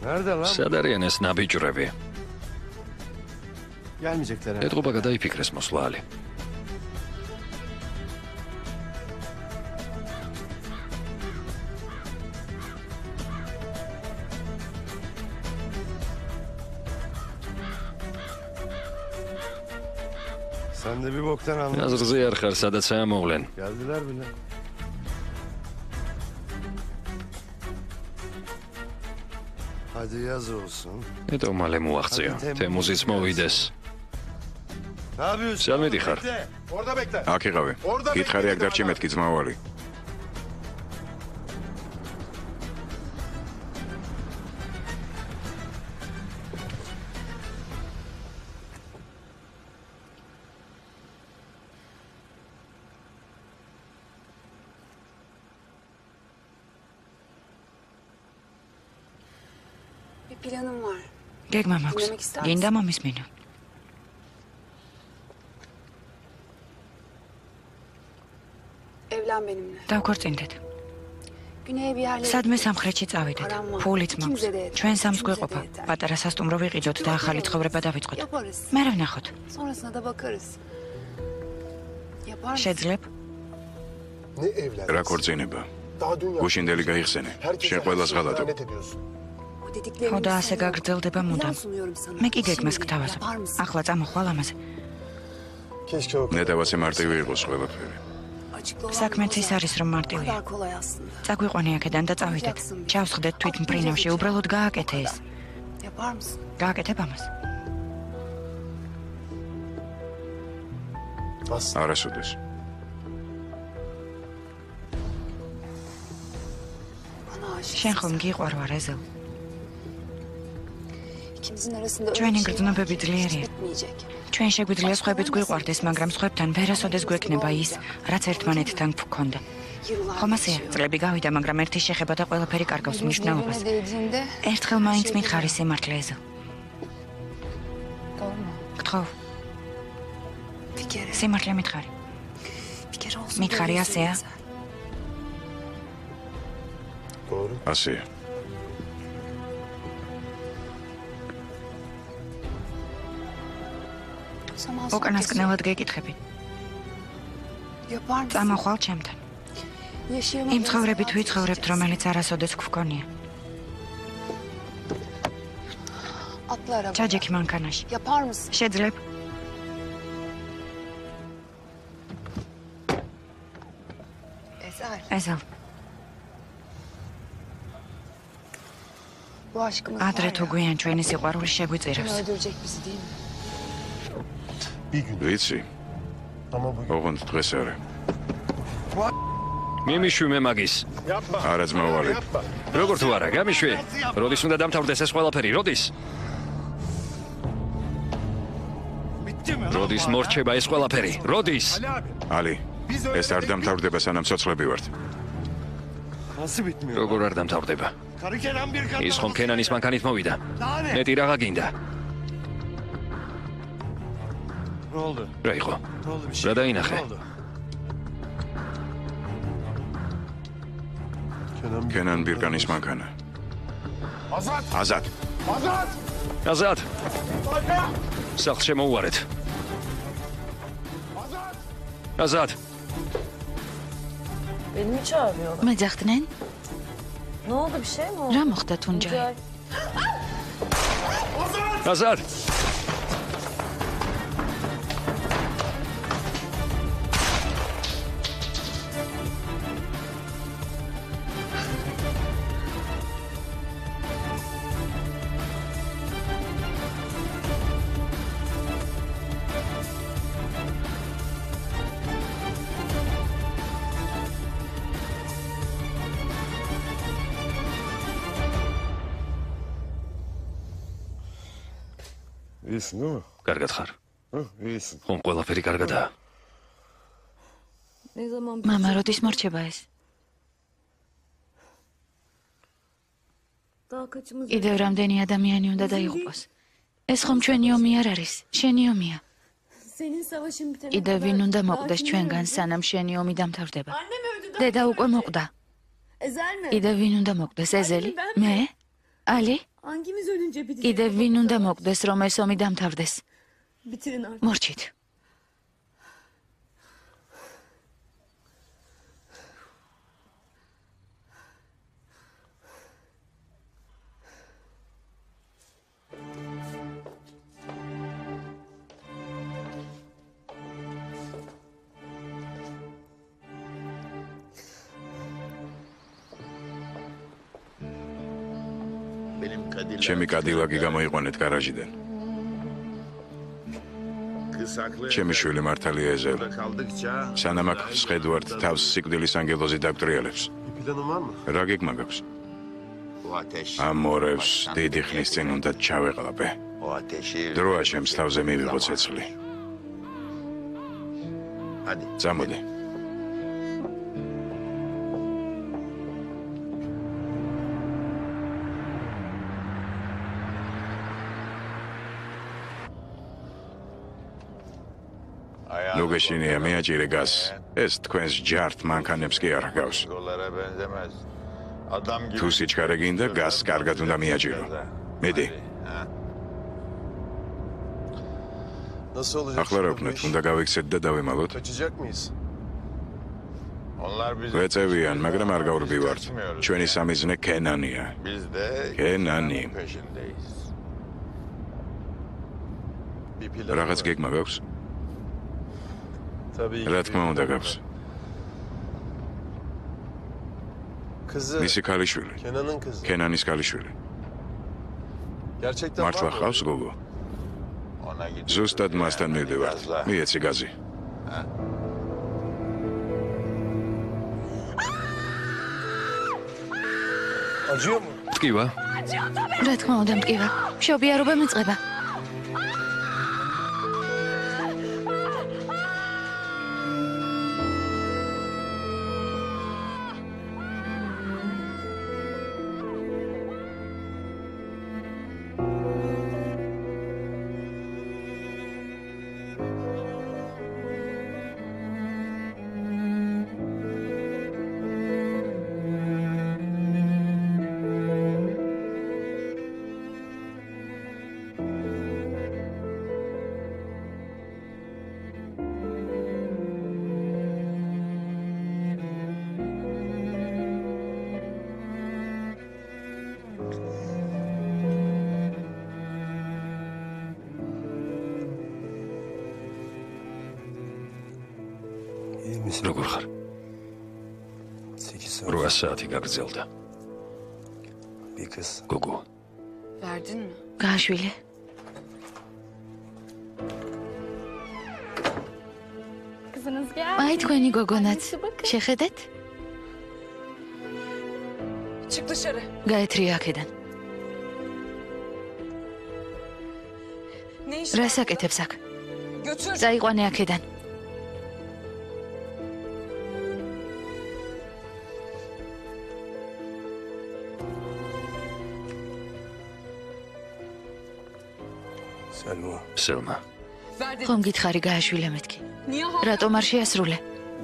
სად არიან ეს ნაბიჯრები? ეთყობა გადაიფიქრეს მოსვლალი. Sende bir boktan anladın. აზრზე არ ხარ, სადაც ამოვლენ. Geldiler bile. Hadi yaz olsun. ეტო მალე მოაღწიო. თემუზიც მოვიდეს. Ne yapıyorsun? Selmedi xar. Orada bekle. აქ იყავი. გითხარი აქ დარჩი მეთქი ძმავალი. Bir planım var. გეგმა მაქვს. Dinlemek ister გინდა misin? მომისმინო. Evlen benimle. დავქორწინდეთ. Güney'e bir yerlere სადმე gidelim. სამხრეთში წავიდეთ. ფულიც მაქვს. İkimize de yeter. ჩვენ სამს İkimize de გვეყოფა. yeter. პატარა სასტუმრო ვიყიდოთ და ახალი ცხოვრება დავიწყოთ. Yaparız. მე რა ვნახოთ? Sonrasına da bakarız. Yapar mısın? შეძლებ? Ne evlen? რა ქორწინება? Daha dün yaptın. გუშინდელი გაიხსენე. შენ ყველას ღალატო. Lanet ediyorsun. O dediklerimi ხო და ასე seviyorum. გაგრძელდება მუდამ. Plan sunuyorum sana. მე კი გეგმას Şimdi გთავაზობ. yapar mısın? ახლა წამოხვალ ამაზე. Keşke o ნეტავასე მარტივი იყოს ყველაფერი. Açıklı olan საქმეც yol ის var. არის რომ O მარტივია. kadar kolay aslında. წაგვიყვანე აქედან და წავიდეთ. ჩავსხდეთ თვით მფრინავში, უბრალოდ გააკეთე ეს. Yapar mısın? გააკეთებ ამას. Asla. არასოდეს. Bana aşıksın. შენ ხომ გიყვარ ვარ ეზელ? İkimizin arasında öyle ჩვენი bir şey var გრძნობები ki ძლიერია. bitmeyecek. ჩვენ შეგვიძლია სხვებიც გვიყვარდეს, მაგრამ სხვებთან ვერასოდეს გვექნება ის, რაც ერთმანეთთან გვქონდა. Yıllar ხომ ასეა? geçiyor. წლები გავიდა, მაგრამ ერთი შეხება და ყველაფერი კარგავს Birimiz მნიშვნელობას. birbirine değdiğinde ერთხელ მაინც şey მიხარი სიმართლე ეზელ. Doğru mu? გთხოვ, Bir kere. სიმართლე მითხარი. Bir kere olsun. მითხარი böyle ასეა? söylesen. Doğru. ასეა. O zaman son kez უკანასკნელად გეკითხები. yapar mısın? წამოხვალ ჩემთან. Yaşayamadığımız იმ ცხოვრებით hayatı ვიცხოვრებთ, yaşayacağız. რომელიც არასოდეს გვქონია. Atla arabaya. ჩაჯექი მანქანაში. Yapar mısın? შეძლებ? Ezel. ეზელ, Bu aşkımız ადრე var თუ ya. გვიან ჩვენი სიყვარული Bunu შეგვიწირებს. öldürecek bizi değil mi? Bir gün. ვიცი, Ama bugün. ოღონდ დღეს არა. მიმიშვი მე მაგის. არა ძმავალი. როგორ თუ არა, გამიშვი. როდის უნდა დამთავრდეს ეს ყველაფერი? როდის? Bitti mi? როდის მორჩება ეს ყველაფერი? როდის? ალი, ეს არ დამთავრდება სანამ ცოცხლები ვართ. Nasıl bitmiyor? როგორ არ დამთავრდება? Karı Kenan bir kadın. ის ხომ კენანის მანქანით მოვიდა. Daha ne? მეტი რაღაცა გინდა. Ne oldu? რა იყო? Ne oldu bir şey? რა დაინახე? Ne oldu? Kenan bir... კენან ბირკანის მანქანა. Azat! აზად. Azat! აზად, სახლს შემოუვარეთ. აზად, Beni mi çağırıyorlar? მეძახდნენ? Ne oldu, bir şey mi oldu? რა მოხდა თუნჯაი? აზად. İyisin değil mi? კარგად ხარ? Hı, iyisin. ხომ ყველაფერი კარგადაა? Ne zaman მამა როდის მორჩება ეს? daha kaçımız კიდევ რამდენი ადამიანი უნდა დაიღუპოს? ეს ხომ ჩვენი ომი არ არის, შენი ომია. senin savaşın bitene კიდევ ვინ უნდა მოკვდეს ჩვენგან, სანამ შენი ომი დამთავრდება? Annem öldü. დედა უკვე მოკვდა. Ezel mi? კიდევ ვინ უნდა მოკვდეს, ეზელი? მე? ალი, Hangimiz ölünce bitecek? კიდევ ვინ უნდა მოკვდეს, რომ ეს ომი დამთავრდეს? Bitirin artık. მორჩით. ჩემი კადილაკი გამოიყვანეთ გარაჟიდან. ჩემი შვილი მართალია ეზელ. სანამ აქ სხედვართ თავს სიკვდილის ანგელოზი დაგტრიალებს. Planın var mı? რა გეგმა გაქვს? ამ მორევს დიდი ხნის წინ უნდა ჩავეყლაპე. დროა ჩემს თავზე მივიღო ცეცხლი. წამოდი. ნუ გეშინია მეაჭირე გას. ეს თქვენს ჯართ მანქანებს კი არ ჰგავს. თუ სიჩქარე გინდა გას კარგად უნდა მიაჭირო. მედი. Nasıl olacak? ახლა რა ვქნათ? უნდა გავიქცეთ და დავიმალოთ. Kaçacak mıyız? ვეწევიან, მაგრამ არ გავრბივართ. ჩვენი სამიზნე კენანია. კენანი. Bir plan რაღაც გეგმა გაქვს? Tabii რა თქმა უნდა გაქვს. Kızı. მისი ქალიშვილი. Kenan'ın kızı. კენანის ქალიშვილი. Gerçekten მართლა var mı? ხავს გოგო? ზუსტად მასთან მივდივართ. მიეცი გაზი. Acıyor mu? ტკივა. რა თქმა უნდა მტკივა. მშობიარობა მიწყება. İyi misin? როგორ ხარ? 8 saat. 8 საათი გაგრძელდა. Bir kız. გოგო, Verdin mi? გააშვილი. Kızınız geldi. აი თქვენი გოგონაც. შეხედეთ? Çık dışarı. გაეთრია აქედან. Ne iş? რა საკეთებს აქ? Götür. წაიყვანე აქედან. Selma. სელმა. Ver dedim. ხომ გითხარი გააშვილე მეთქი? Niye hala? რატომ არ შეასრულე?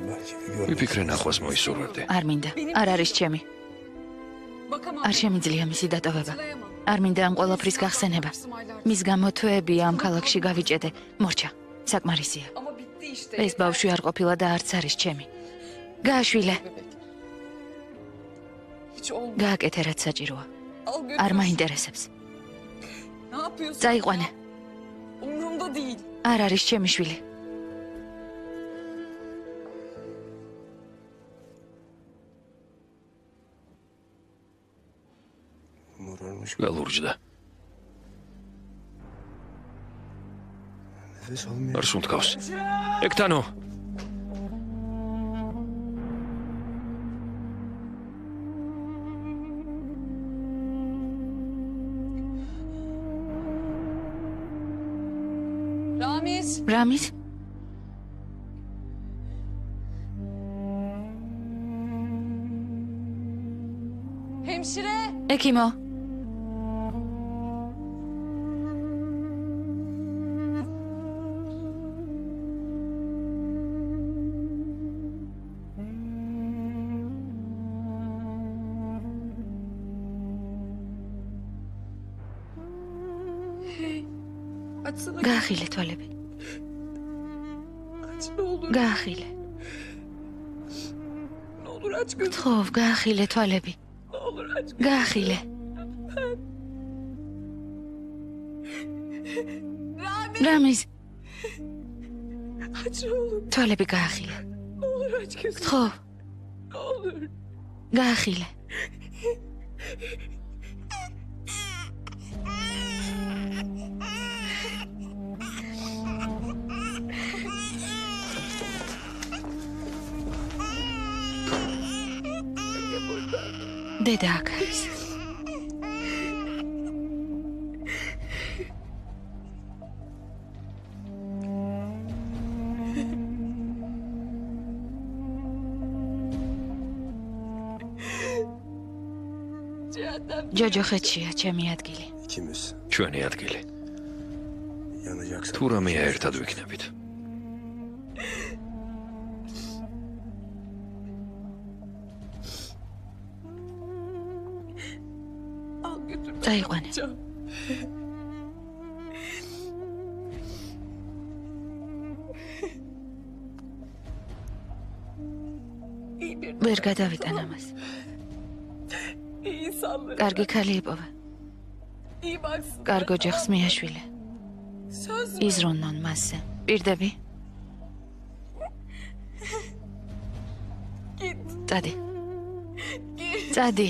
Belki bir görmek. ვიფიქრე ნახვას მოისურვებდე. არ მინდა. არ არის ჩემი. Bakamam. არ შემიძლია მისი დატოვება. Hatırlayamam. არ მინდა ამ ყველაფრის გახსენება. მის გამო თვეები ამ ქალაქში გავიჭედე. მორჩა, საკმარისია. Ama bitti işte. ეს ბავშვი არ ყოფილა და არც არის ჩემი. გააშვილე, Hiç olmadı. გააკეთე რაც საჭიროა. Al götür. არ მაინტერესებს. Ne yapıyorsun? წაიყვანე. Umurumda değil. არ არის ჩემი შვილი. Morarmış. გალურჯდა. Nefes almıyor. არ სუნთქავს. ეკთანო. Ramiz. რამის? Hemşire. ეკიმო, Açsana. გაახილე თვალები. Aç ne olur. გაახილე. Ne olur aç gözünü. თხოვ, გაახილე თვალები. Ne olur aç gözünü. გაახილე. Ramiz. რამიზ, Aç ne olur. თვალები გაახილე. Ne olur aç gözünü. თხოვ, Ne olur. გაახილე. დედა აქ არის. ჯოჯოხეთშია ჩემი ადგილი. İkimiz ჩვენი ადგილი. yanacaksak. თუ რამეა ერთად ვიქნებით. Al götür. წაიყვანე. İyi bir ვერ გადავიტან ამას. iyi insanları. კარგი ქალი იპოვა. İyi baksın. კარგ ოჯახს მიაშვილე. Söz ver. იზრუნონ მასზე. პირდები? Git. წადი. Git. წადი.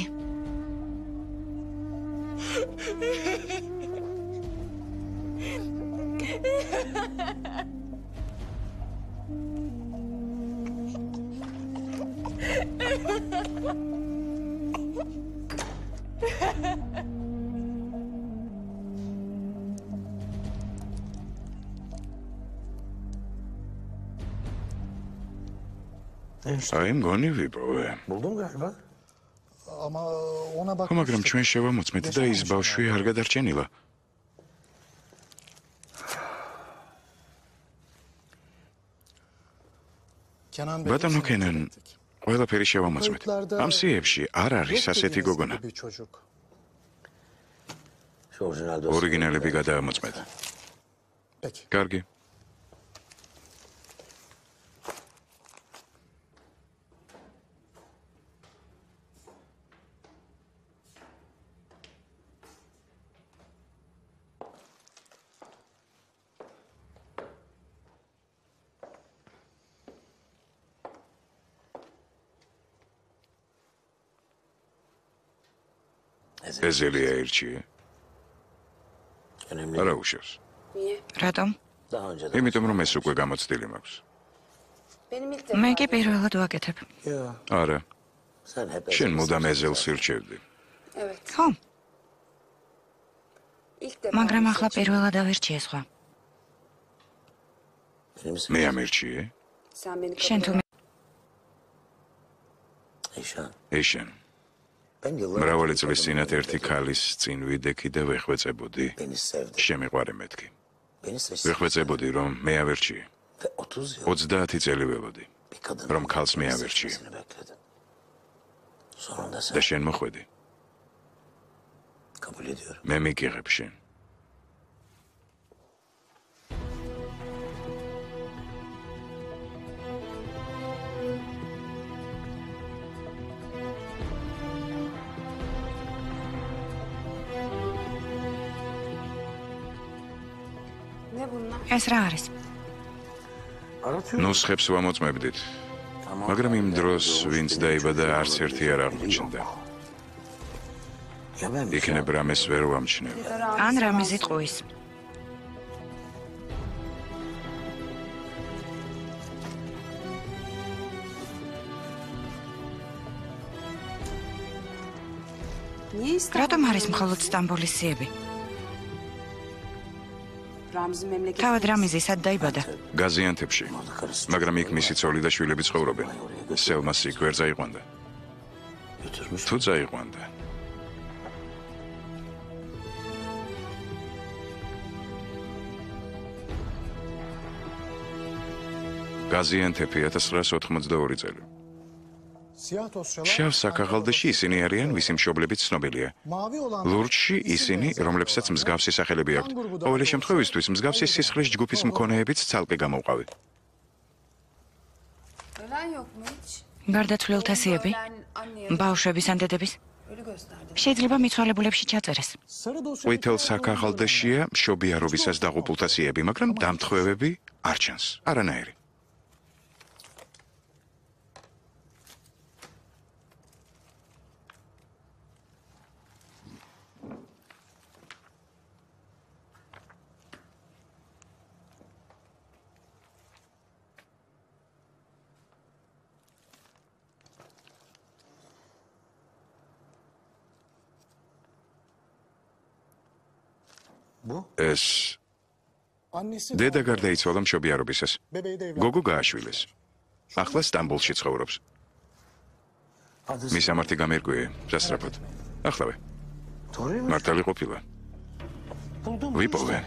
აი მგონი ვიპოვე. Buldum galiba. Ama ona bak. მაგრამ ჩვენ შევამოწმეთ და ის ბავშვი არ გადარჩენილა. Kenan ბატონო კენან, ყველაფერი შევამოწმეთ. ამ სიებში არ არის ასეთი გოგონა. Bir çocuk. Şu orijinal dosya. ორიგინალები გადაამოწმეთ. Peki. კარგი. ეზელია ერჩიე. Önemli. არა უშავს. რატომ? Daha önce de. იმიტომ რომ ეს უკვე გამოცდილი მაქვს. მე კი პირველად ვაკეთებ. Ya არა, sen hep შენ მუდამ ეზელს ირჩევდი. ხო, მაგრამ ახლა პირველად ავირჩიე სხვა. მე ამერჩიე. შენ თუ Eşan. ეშენ. Ben yıllar მრავალი წლის წინათ ერთი ქალის წინ ვიდექი და ვეხვეწებოდი. beni sevdi. შემიყვარე მეთქი. Beni seçti. ვეხვეწებოდი რომ მე ავერჩიე. Ve 30 yıl 30 წელი ველოდი bir kadın რომ ქალს მე ავერჩიე. seçmesini bekledim. Sonunda და sen შენ მოხვედი. kabul ediyorum. მე მიგიღებ შენ. ეს რა არის? Aratıyorum. ნუსხებს ვამოწმებდით. მაგრამ იმ დროს ვინც დაიბადა არც ერთი არ აღმოჩნდა. Ya ben bir şey იქნებ რამეს ვერ ვამჩნევ. ან რამიზი ტყუის. რატომ არის მხოლოდ სტამბოლის სიები? თავად რამიზი სად დაიბადა? გაზიანთებში. მაგრამ იქ მისი ცოლი და შვილები ცხოვრობენ. სელმას იქ ვერ წაიყვანდა. götürmüş. თუ წაიყვანდა. გაზიანთები 1982 წელი. შავ საქაღალდაში ისინი არიან, ვისი მშობლებიც ცნობილია. ლურჯში ისინი, რომლებსაც მსგავსი სახელები აქვთ. ყოველი შემთხვევისთვის მსგავსი სისხლის ჯგუფის მქონეებიც ცალკე გამოვყავი. გარდაცვლილთა სიები, ბავშვების ან დედების შეიძლება მიცვალებულებში ჩაწერეს. ყვითელ საქაღალდაშია მშობიარობისას დაღუპულთა სიები, მაგრამ დამთხვევები არ ჩანს. არანაირი. ეს დედა გარდაიცვალა მშობიარობისას. გოგო გააშვილეს. ახლა სტამბოლში ცხოვრობს. მის ამართი გამერგვია, სასწრაფოდ. ახლავე. მართალი ყოფილა. ვიპოვე.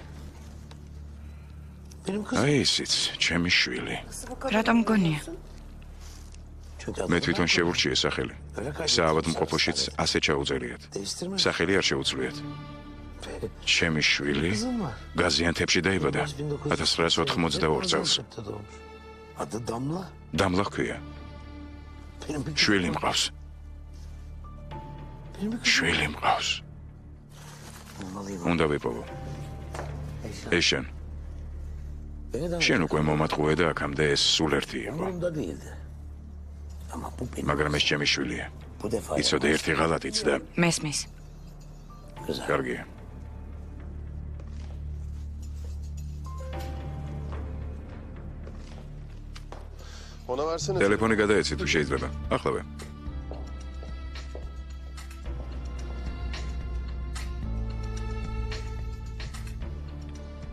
აი ისიც, ჩემი შვილი. რატომ გონია? მე თვითონ შეურჩიე სახელი. საავადმყოფოშიც ასე ჩაუძერიათ. სახელი არ შეუცვლიათ. ჩემი შვილი გაზიანთებში დაიბადა 1982 წელს. დამლა ჰქვია. შვილი მყავს. შვილი მყავს. უნდა ვიპოვო. ეშენ. შენ უკვე მომატყუე და აქამდე ეს სულ ერთი იყო. მაგრამ ეს ჩემი შვილია. იცოდე ერთი ღალატიც და მესმის. კარგია. ტელეფონი გადაეცი თუ შეიძლება. ახლავე.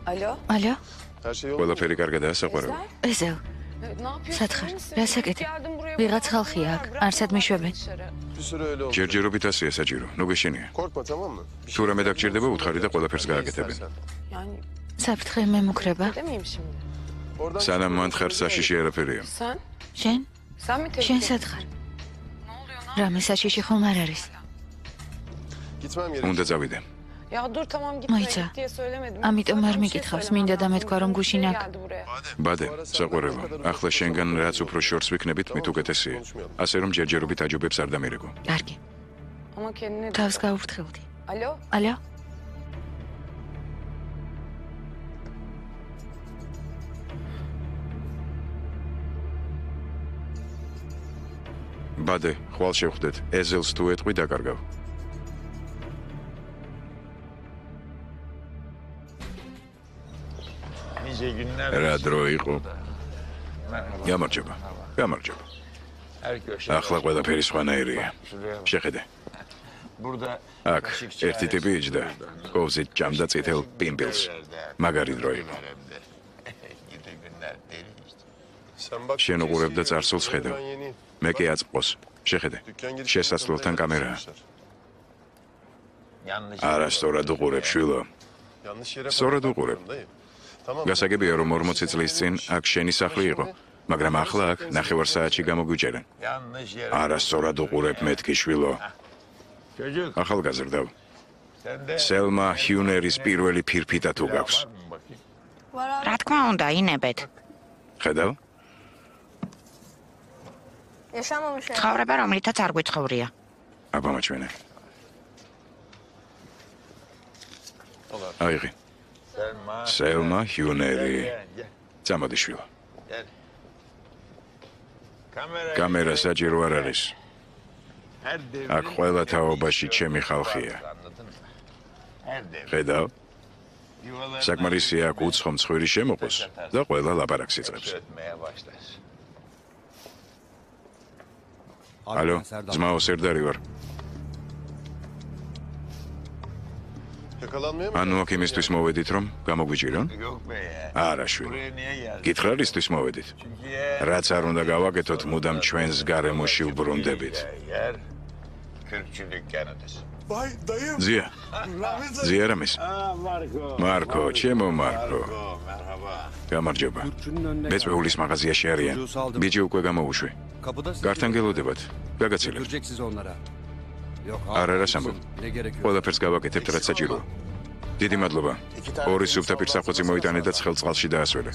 ალო? ყველაფერი კარგადაა საყვარელი. ეზელ. სათხარ, რა საკეთე? ვიღაც ხალხია აქ, არსად მიშვებენ. ჯერჯერობით ასეა საჭირო. ნუ გეშენია. თუ რამე დაგჭირდება უთხარი და ყველაფერს გააკეთებენ. საფრთხე მემუქრება. სანამ მან ხარ საშიში არაფერია. შენ? შენ სათხარ. რამე საშიში ხომ არ არის. უნდა წავიდე. მოიცა. ამიტომ არ მიკითხავს, მინდა დამეთქვა რომ გუშინ აქ. ბადე, საყვარელო. ახლა შენგან რაც უფრო შორს ვიქნებით, მით უკეთესია. ასე რომ ჯერჯერობით აჯობებს არ დამირეკო. კარგი. თავს გაუფრთხილდი. ალო? ბადე, ხვალ შევხვდეთ. ეზელს თუ ეტყვი დაკარგავ. რა დრო იყო? გამარჯობა. გამარჯობა. ახლა ყველაფერი სხვანაირია. შეხედე. აქ ერთი ტიპი იჯდა. კოვზი ჭამდა წითელ პიმპილს. მაგარი დრო იყო. შენ უყურებდა წარსულს ხედავ. მე კი აწყვოს. შეხედე. შესასვლელთან კამერაა. არასწორად უყურებ, შვილო. სწორად უყურებ. გასაგებია რომ 40 წლის წინ აქ შენი სახლი იყო, მაგრამ ახლა აქ ნახევარ საათში გამოგვიჭერენ. არასწორად უყურებ მეთქი, შვილო. ახალგაზრდა. სელმა ჰიუნერის პირველი ფირფიტა თუ გაქვს. რა თქმა უნდა, ინებეთ. ხედავ? ცხოვრება, რომლითაც არ გვიცხოვრია. აბამაჩვენე. აიღი. სელმა ჰიუნერი. წამოდი, შვილო. კამერა საჭირო არ არის. აქ ყველა თაობაში ჩემი ხალხია. ხედავ? საკმარისია აქ უცხო მსხვილი შემოყოს და ყველა ლაპარაკს იწყებს. ალო, ძმაო, სერდარი ვარ. ანუ აქ იმისთვის მოვედით, რომ გამოგვიჭირონ? არა, შვილი. გითხრალისთვის მოვედით. რაც არ უნდა გავაკეთოთ, მუდამ ჩვენს გარემოში უბრუნდებით. ზია. ზია რამის? მარკო, ჩემო მარკო. გამარჯობა. მეწვეულის მაღაზიაში არიან. ბიჭი უკვე გამოუშვი. გართან გელოდებათ. გაგაცილე. არ არა სამბო. ყველაფერს გავაკეთებთ, რაც საჭიროა. დიდი მადლობა. ორი სუფთა პირსახოცი მოიტანე და ცხელ წყალში დაასვენე.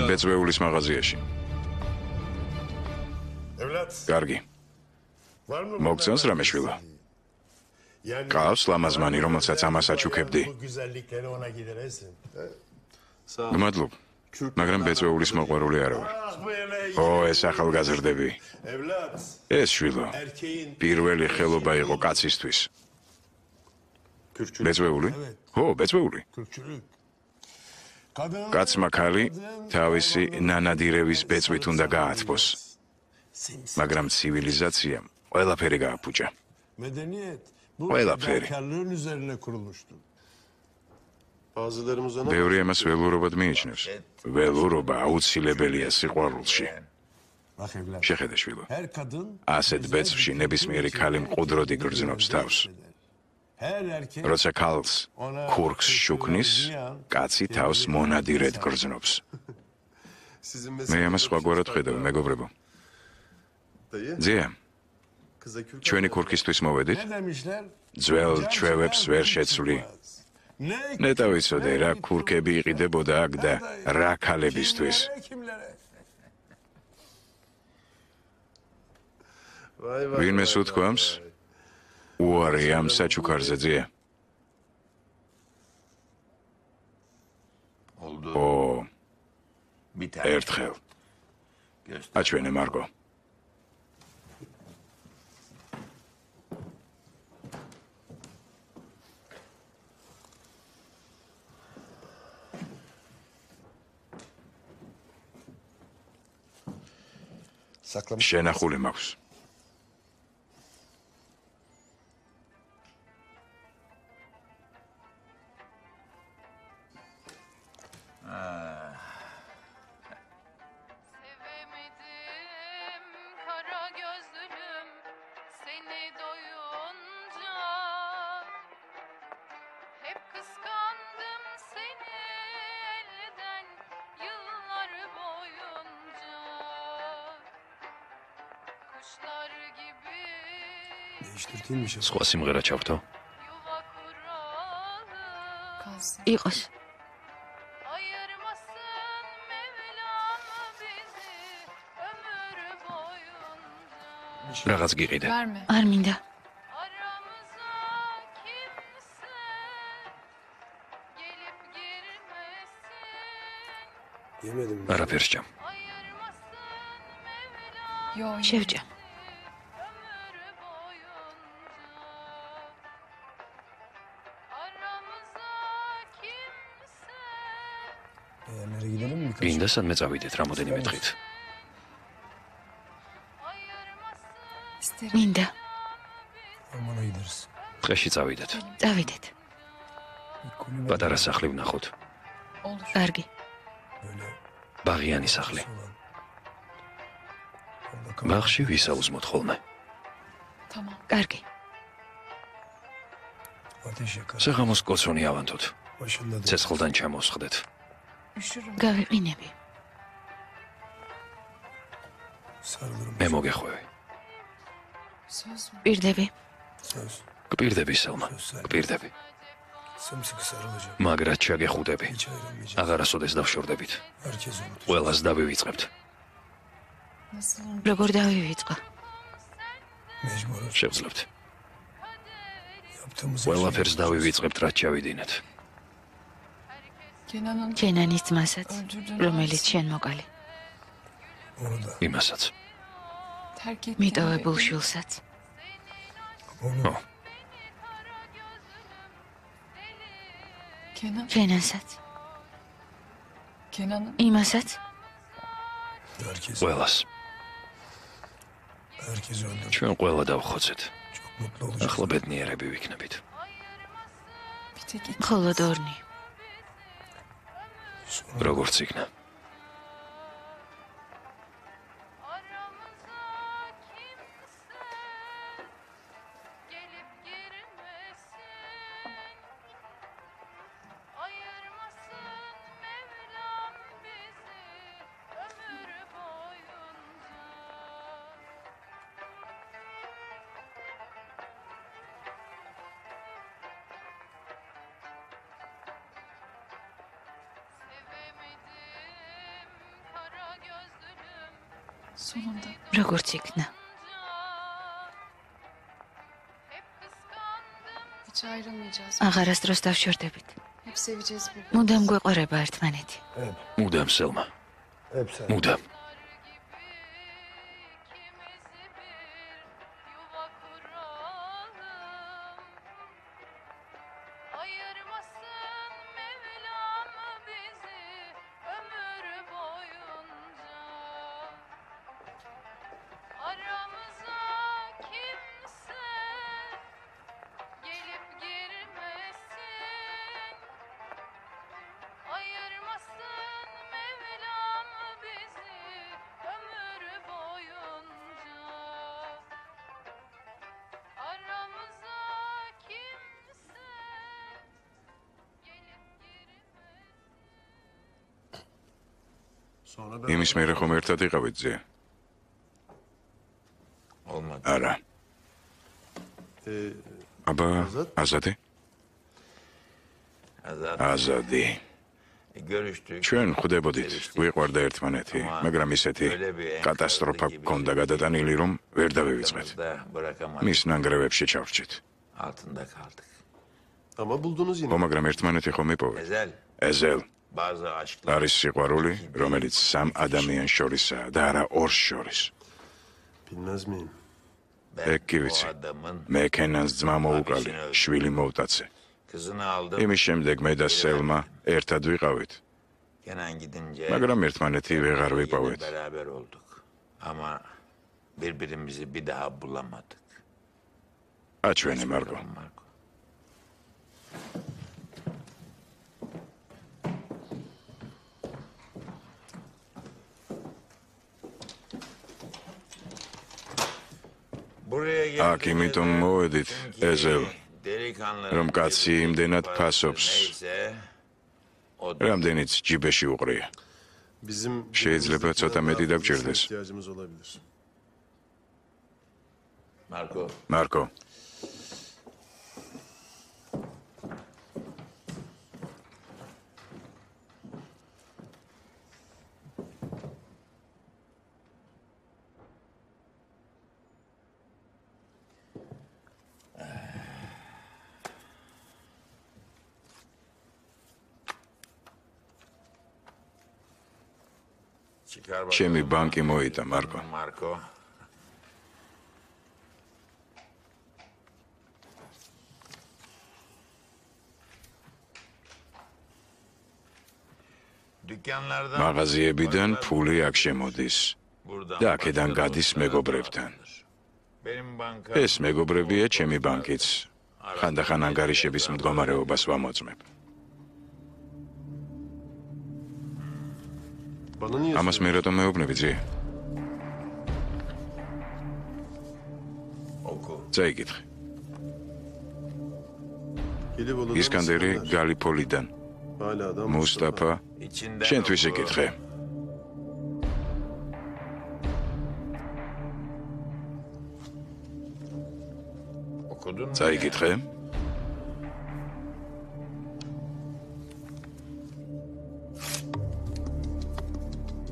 ბეწვეულის მაღაზიაში. კარგი. მოგწონს რამე შვილო? ყავს ლამაზმანი, რომელსაც ამას აჩუქებდი. მადლობ. მაგრამ ბეწვეულის მოყვარული არა ვარ. ეს ახალგაზრდები. ეს შვილო. პირველი ხელობა იყო კაცისთვის. ბეწვეული? ხო, ბეწვეული. კაცმა ქალი თავისი ნანადირევის ბეწვით უნდა გაათბოს. მაგრამ ცივილიზაციამ ყველაფერი გააფუჭა. ყველაფერი. ბევრი ამას ველურობად მიიჩნევს. ველურობა აუცილებელია სიყვარულში. შეხედე შვილო. ასეთ ბეწვში ნებისმიერი ქალი მყუდროდ იგრძნობს თავს. როცა ქალს ქურქს შუქნის, კაცი თავს მონადირედ გრძნობს. მე ამას სხვაგვარად ვხედავ, მეგობრებო. ძია, ჩვენი ქურქისთვის მოვედით? ძველ ჩვევებს ვერ შეცვლი. ნეტა ვიცოდე რა ქურქები იყიდებოდა აქ და რა ქალებისთვის. ვინმე სუთქვამს? უარი ამ საჩუქარზე ძია. ერთხელ. აჩვენე მარგო. შენახული მაქვს. სხვა სიმღერა ჩავთო? იყოს. რაღაც გიყიდე. არ მინდა. არაფერს ჭამ. შევჭამ. გინდა სადმე წავიდეთ რამოდენიმე დღით. მინდა. დღეში წავიდეთ. წავიდეთ. პატარა სახლი ვნახოთ. კარგი. ბაღიანი სახლი. ბაღში ვისაუზმოთ ხოლმე. კარგი. საღამოს კოცონი ავანთოთ. ცეცხლთან ჩამოსხდეთ. გავიყინები. მე მოგეხვევი. პირდები. გპირდები სელმა. გპირდები. მაგრად ჩაგეხუდები. აღარასოდეს დავშორდებით. ყველას დავივიწყებთ. როგორ დავივიწყო? შევძლებთ. ყველაფერს დავივიწყებთ, რაც ჩავიდინეთ. კენანის ძმასაც, რომელიც შენ მოკალი. იმასაც. მიტოვებულ შვილსაც. კენანსაც. იმასაც. ყველას. ჩვენ ყველა დავხოცეთ. ახლა ბედნიერები ვიქნებით. მხოლოდ ორნი. როგორც იქნა. Sonunda. როგორც იქნა. Hiç ayrılmayacağız. აღარასდროს დავშორდებით. Hep seveceğiz birbirini. მუდამ გვეყარება ერთმანეთი. მუდამ სელმა. Hepsi. მუდამ. იმის მერე ხომ ერთად იყავით ზე? Olmadı. არა. აბა, აზადი? აზადი. Görüştük. ჩვენ ხვდებოდით, გვიყვარდა ერთმანეთი, მაგრამ ისეთი კატასტროფა გქონდა გადატანილი, რომ ვერ დავივიწყეთ. Bırakamadık. მის ნანგრევებში ჩავრჩით. Altında kaldık. Ama buldunuz yine. ხო, მაგრამ ერთმანეთი ხომ იპოვეთ? Ezel. ეზელ Bazı aşklar. არის სიყვარული, რომელიც სამ ადამიანს შორისაა და არა ორს შორის. Bilmez miyim? ეგ კი ვიცი. მე კენანს ძმა მოუკალი, შვილი მოვტაცე. Kızını aldım. იმის შემდეგ მე და სელმა ერთად ვიყავით, Kenan gidince მაგრამ ერთმანეთი ვეღარ ვიპოვეთ. beraber olduk. Ama birbirimizi bir daha bulamadık. აჩვენე, მარკო. Marco. აქ იმიტომ მოვედით, ეზელ, რომ კაცი იმდენად ფასობს, რამდენიც ჯიბეში უყრია. Bizim შეიძლება ცოტა მეტი დაგჭირდეს. ihtiyacımız olabilir. Marco. მარკო, ჩემი ბანკი მოიტა, მარკო. Marco. Dükkanlardan მაღაზიებიდან ფული აქ შემოდის და აქედან გადის მეგობრებთან. benim banka ეს მეგობრებია ჩემი ბანკიც. ხანდახან ანგარიშების მდგომარეობას ვამოწმებ. Bana niye ამას მე რატომ მეუბნები ძე? oku. წაიკითხე. Gelibolu'dan ისკანდერი mısınlar? გალიფოლიდან, Hala da მუსტაფა, İçinden შენთვის oku. იკითხე. Okudun mu? წაიკითხე.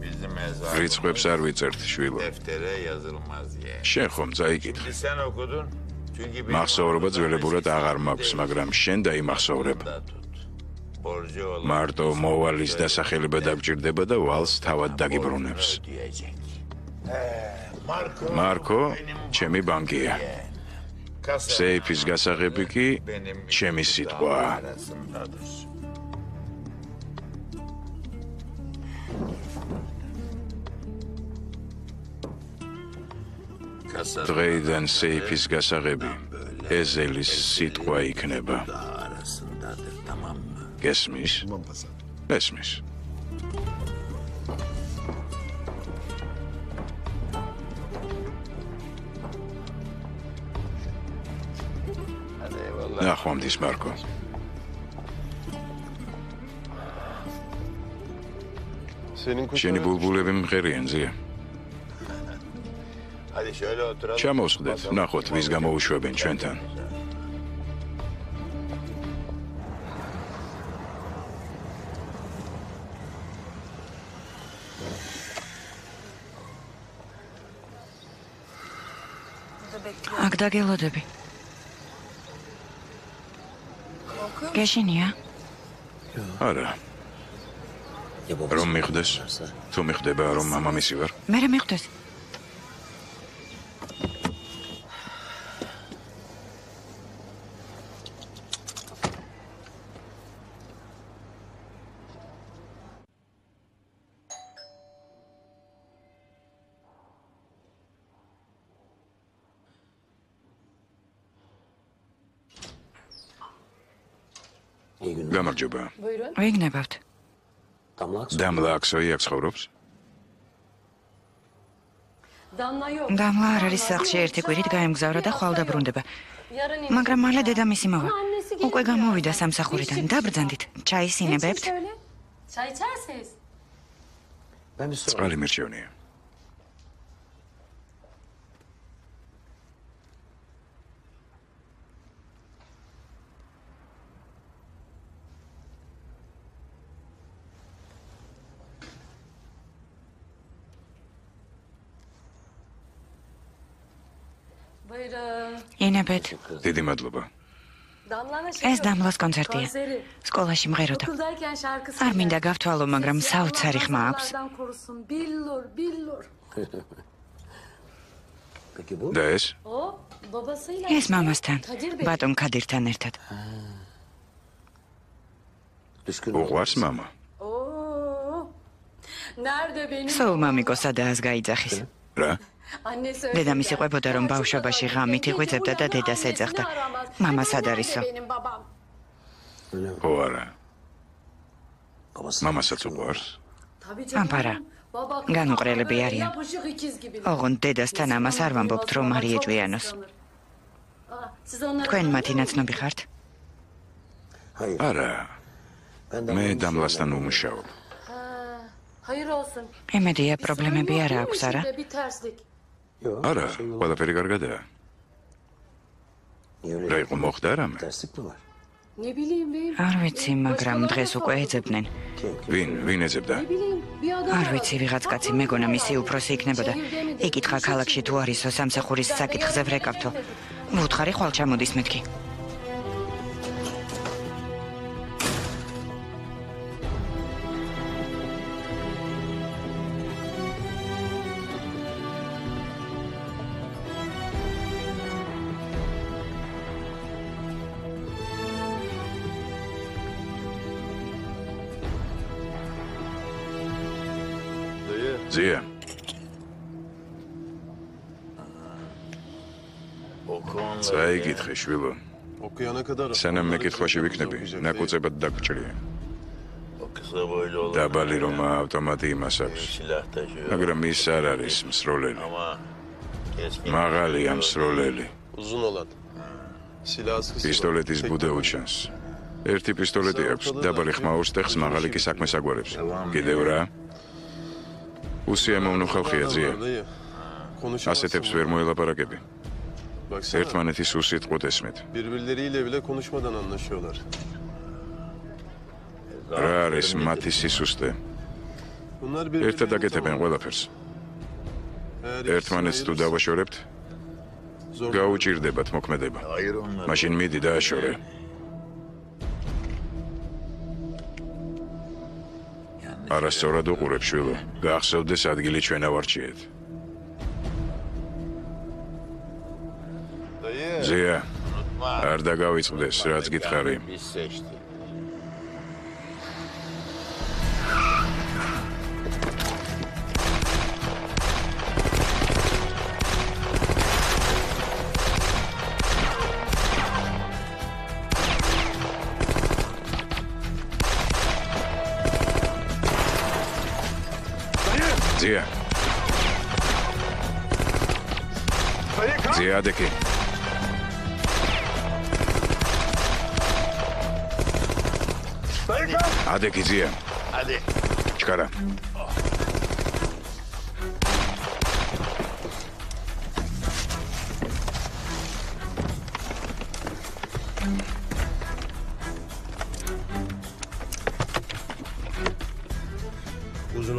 Bizim mezar რიცხვებს არ ვიწერთ, შვილო. deftere yazılmaz ye. შენ ხომ წაიკითხე. Şimdi sen okudun. Çünkü benim მახსოვრობა okuduğum ძველებურად eski აღარ მაქვს, değil. მაგრამ შენ დაიმახსოვრებ. Da tut. Borcu olan მარტო მოვალის დასახელება დაგჭირდება და ვალს თავად დაგიბრუნებს. ödeyecek. Marco. მარკო, benim ჩემი ბანკია. kasa სეიფის გასაღები კი benim ჩემი სიტყვაა. arasındadır. Kasa დღეიდან სეიფის გასაღები ეზელის სიტყვა იქნება. arasındadır, tamam mı? გესმის? Tamam Hasan. ესმის. Hadi eyvallah. ნახვამდის, მარკო. Senin kuşun. შენი ბულბულები მღერიან, ზია. Hadi şöyle oturalım. ჩამოვსხდეთ, ნახოთ, ვის გამოუშვებენ ჩვენთან. აქ დაგელოდები. გეშინია? არა. რომ მიხვდეს, თუ მიხვდება რომ მამამისი ვარ. მე რა მიხვდეს? გამარჯობა. ვიგნებავთ. დამლა აქსოი აქ ცხოვრობს? დამლა არ არის სახლში ერთი კვირით გაემგზავრა და ხვალ დაბრუნდება. მაგრამ მალე დედამისი მოვა. უკვე გამოვიდა სამსახურიდან. დაბრძანდით. ჩაის ინებებთ? წყალი მირჩევნია. ინებეთ. დიდი მადლობა. ეს დამლას კონცერტია. სკოლაში მღეროდა. არ მინდა გავთვალო, მაგრამ საოცარი ხმა აქვს. და ეს? ეს მამასთან, ბატონ ქადირთან ერთად. უყვარს მამა? სულ მამიკო სადაას გაიძახის. რა? დედამისი ყვებოდა რომ ბავშვობაში ღამით იღვიძებდა და დედას ეძახდა. მამა სად არისო? ო არა. მამასაც უყვარს? ამპარა. განუყრელები არიან. ოღონდ დედასთან ამას არ ვამბობთ რომ არ იეჭვიანოს. თქვენ მათი ნაცნობი ხართ? არა. მე დამლასთან უმუშაობ. იმედია პრობლემები არ აქვს, არა? არა, ყველაფერი კარგადაა. რა იყო მოხდა რამე? არ ვიცი, მაგრამ დღეს უკვე ეძებდნენ. ვინ ეძებდა? არ ვიცი, ვიღაც კაცი მეგონა მისი უფროსი იქნებოდა. იკითხა ქალაქში თუ არისო სამსახურის საკითხზე ვრეკავთო. ვუთხარი ხვალ ჩამოდის მეთქი. ზია. წაიკითხე, შვილო. სანამ მეკითხვაში ვიქნები, ნაკუწებად დაგჭრია. დაბალი რომ ავტომატი იმას აქვს. მაგრამ ის არ არის მსროლელი. მაღალია მსროლელი. პისტოლეტის ბუდა უჩანს. ერთი პისტოლეტი აქვს, დაბალი ხმაურს ტეხს, მაღალი კი საქმეს აგვარებს. კიდევ რა? უსიამოვნო ხალხია ზია. ასეთებს ვერ მოელაპარაკები. ერთმანეთის უსიტყვოდ ესმეთ. Birbirleriyle bile konuşmadan anlaşıyorlar. რა არის მათი სისუსტე? ერთად აკეთებენ ყველაფერს. ერთმანეთს თუ დავაშორებთ, გაუჭირდებათ მოქმედება. მაშინ მიდი დააშორე. არასწორად უყურებ, შვილო. გახსოვდეს ადგილი ჩვენ ავარჩიეთ. ზია, არ დაგავიწყდეს, რაც გითხარი. ზია. ზია, დეკი. ადეკი ზია. ჩკარა.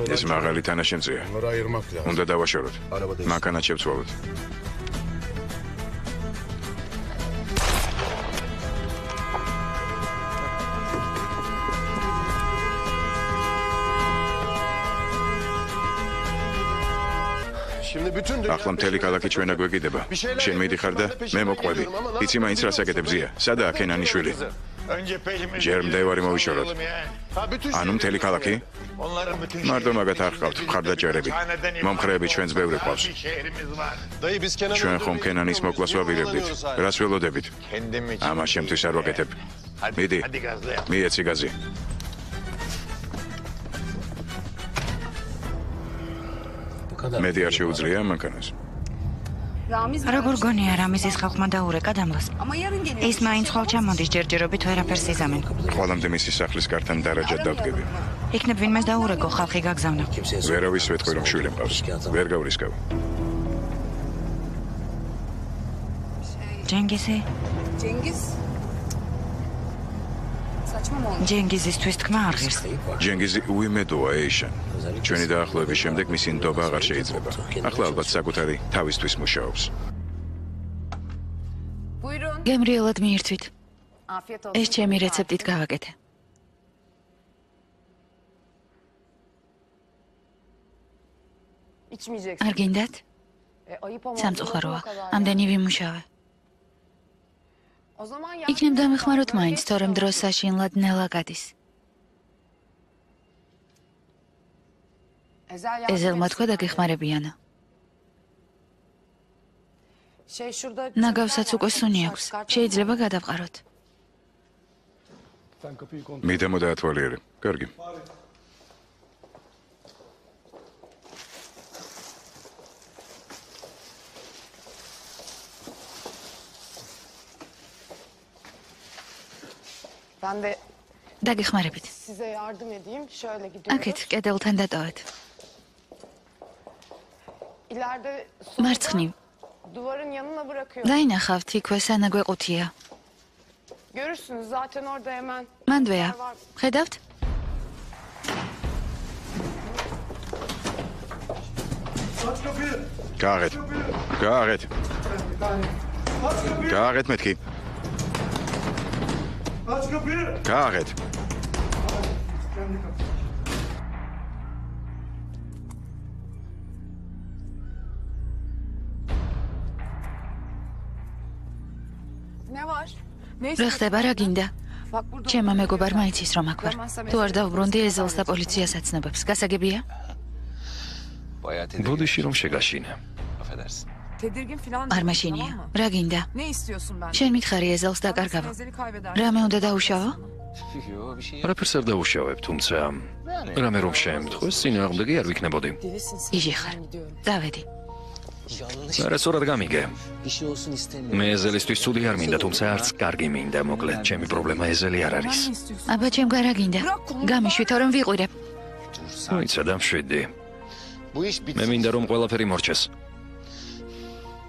ეს მაღალი თანაშემწეა. უნდა დავაშოროთ. მანქანა შევცვალოთ. ახლა მთელი ქალაქი ჩვენა გვეკიდება. შენ მიდიხარ და მე მოყვები. იცი მაინც რას აკეთებზია? სადაა კენანიშვილი? ჯერ მდევარი მოვიშოროთ. ანუ მთელი ქალაქი? მარტო მაგათ არ ხავთ მხარდაჭერები. მომხრეები ჩვენს ბევრი ყავს. ჩვენ ხომ კენანის მოკლას ვაპირებდით. რას ველოდებით? ამას შემთთვის არ ვაკეთებ. მიდი. მიეცი გაზი. მედი არ შეუძლია მანქანას. როგორ გონია რამიზის ხალხმა დაურეკა დამლას? ის მაინც ხვალ ჩამოდის ჯერჯერობით ვერაფერს იზამენ. ხვალამდე მისი სახლის კართან დარაჯად დავდგები. იქნებ ვინმეს დაურეკო, ხალხი გაგზავნა. ვერავის ვეთქვი რომ შვილი მყავს. ვერ გავრისკავ. ჯენგიზი? ჯენგიზისთვის თქმა არ ღირს. ჯენგიზი უიმედოა ეიშან. ჩვენი დაახლოების შემდეგ მისი ნდობა აღარ შეიძლება. ახლა ალბათ საკუთარი თავისთვის მუშაობს. გემრიელად მიირთვით. ეს ჩემი რეცეპტით გავაკეთე. არ გინდათ? სამწუხაროა. ამდენი ვიმუშავე. იქნებ დამეხმაროთ მაინც, თორემ დროს საშინლად ნელა გადის. ეზელმა თქვა დაგეხმარებიანო. ნაგავსაც უკვე სუნი აქვს. შეიძლება გადავყაროთ. მიდამო დაათვალიერე. კარგი. დაგეხმარებით. აქეთ კედელთან დატოვეთ. მარცხნივ. დაინახავთ, იქვე სანაგვეყუთია. მანდვეა. ხედავთ? გააღეთ. გააღეთ. გააღეთ მეთქი. გააღეთ. რა ხდება, რა გინდა? ჩემმა მეგობარმა იცის რომ აქ ვარ. თუ არ დავბრუნდი ეზელს და პოლიციას აცნობებს. გასაგებია? ბოდიში რომ შეგაშინე. არ მაშინია. რა გინდა? შენ მითხარი ეზელს დაკარგავო. რამე უნდა დაუშავო? არაფერს არ დაუშავებ, თუმცა რამე რომ შემთხვეს, წინააღმდეგი არ ვიქნებოდი. იჟი ხარ. დავედი. არასწორად გამიგე. მე ეზელისთვის ცუდი არ მინდა, თუმცა არც კარგი მინდა, მოკლედ, ჩემი პრობლემა ეზელი არ არის. აბა ჩემგან რა გინდა? გამიშვი, თორემ ვიყურებ. მოიცა და მშვიდი. მე მინდა რომ ყველაფერი მორჩეს.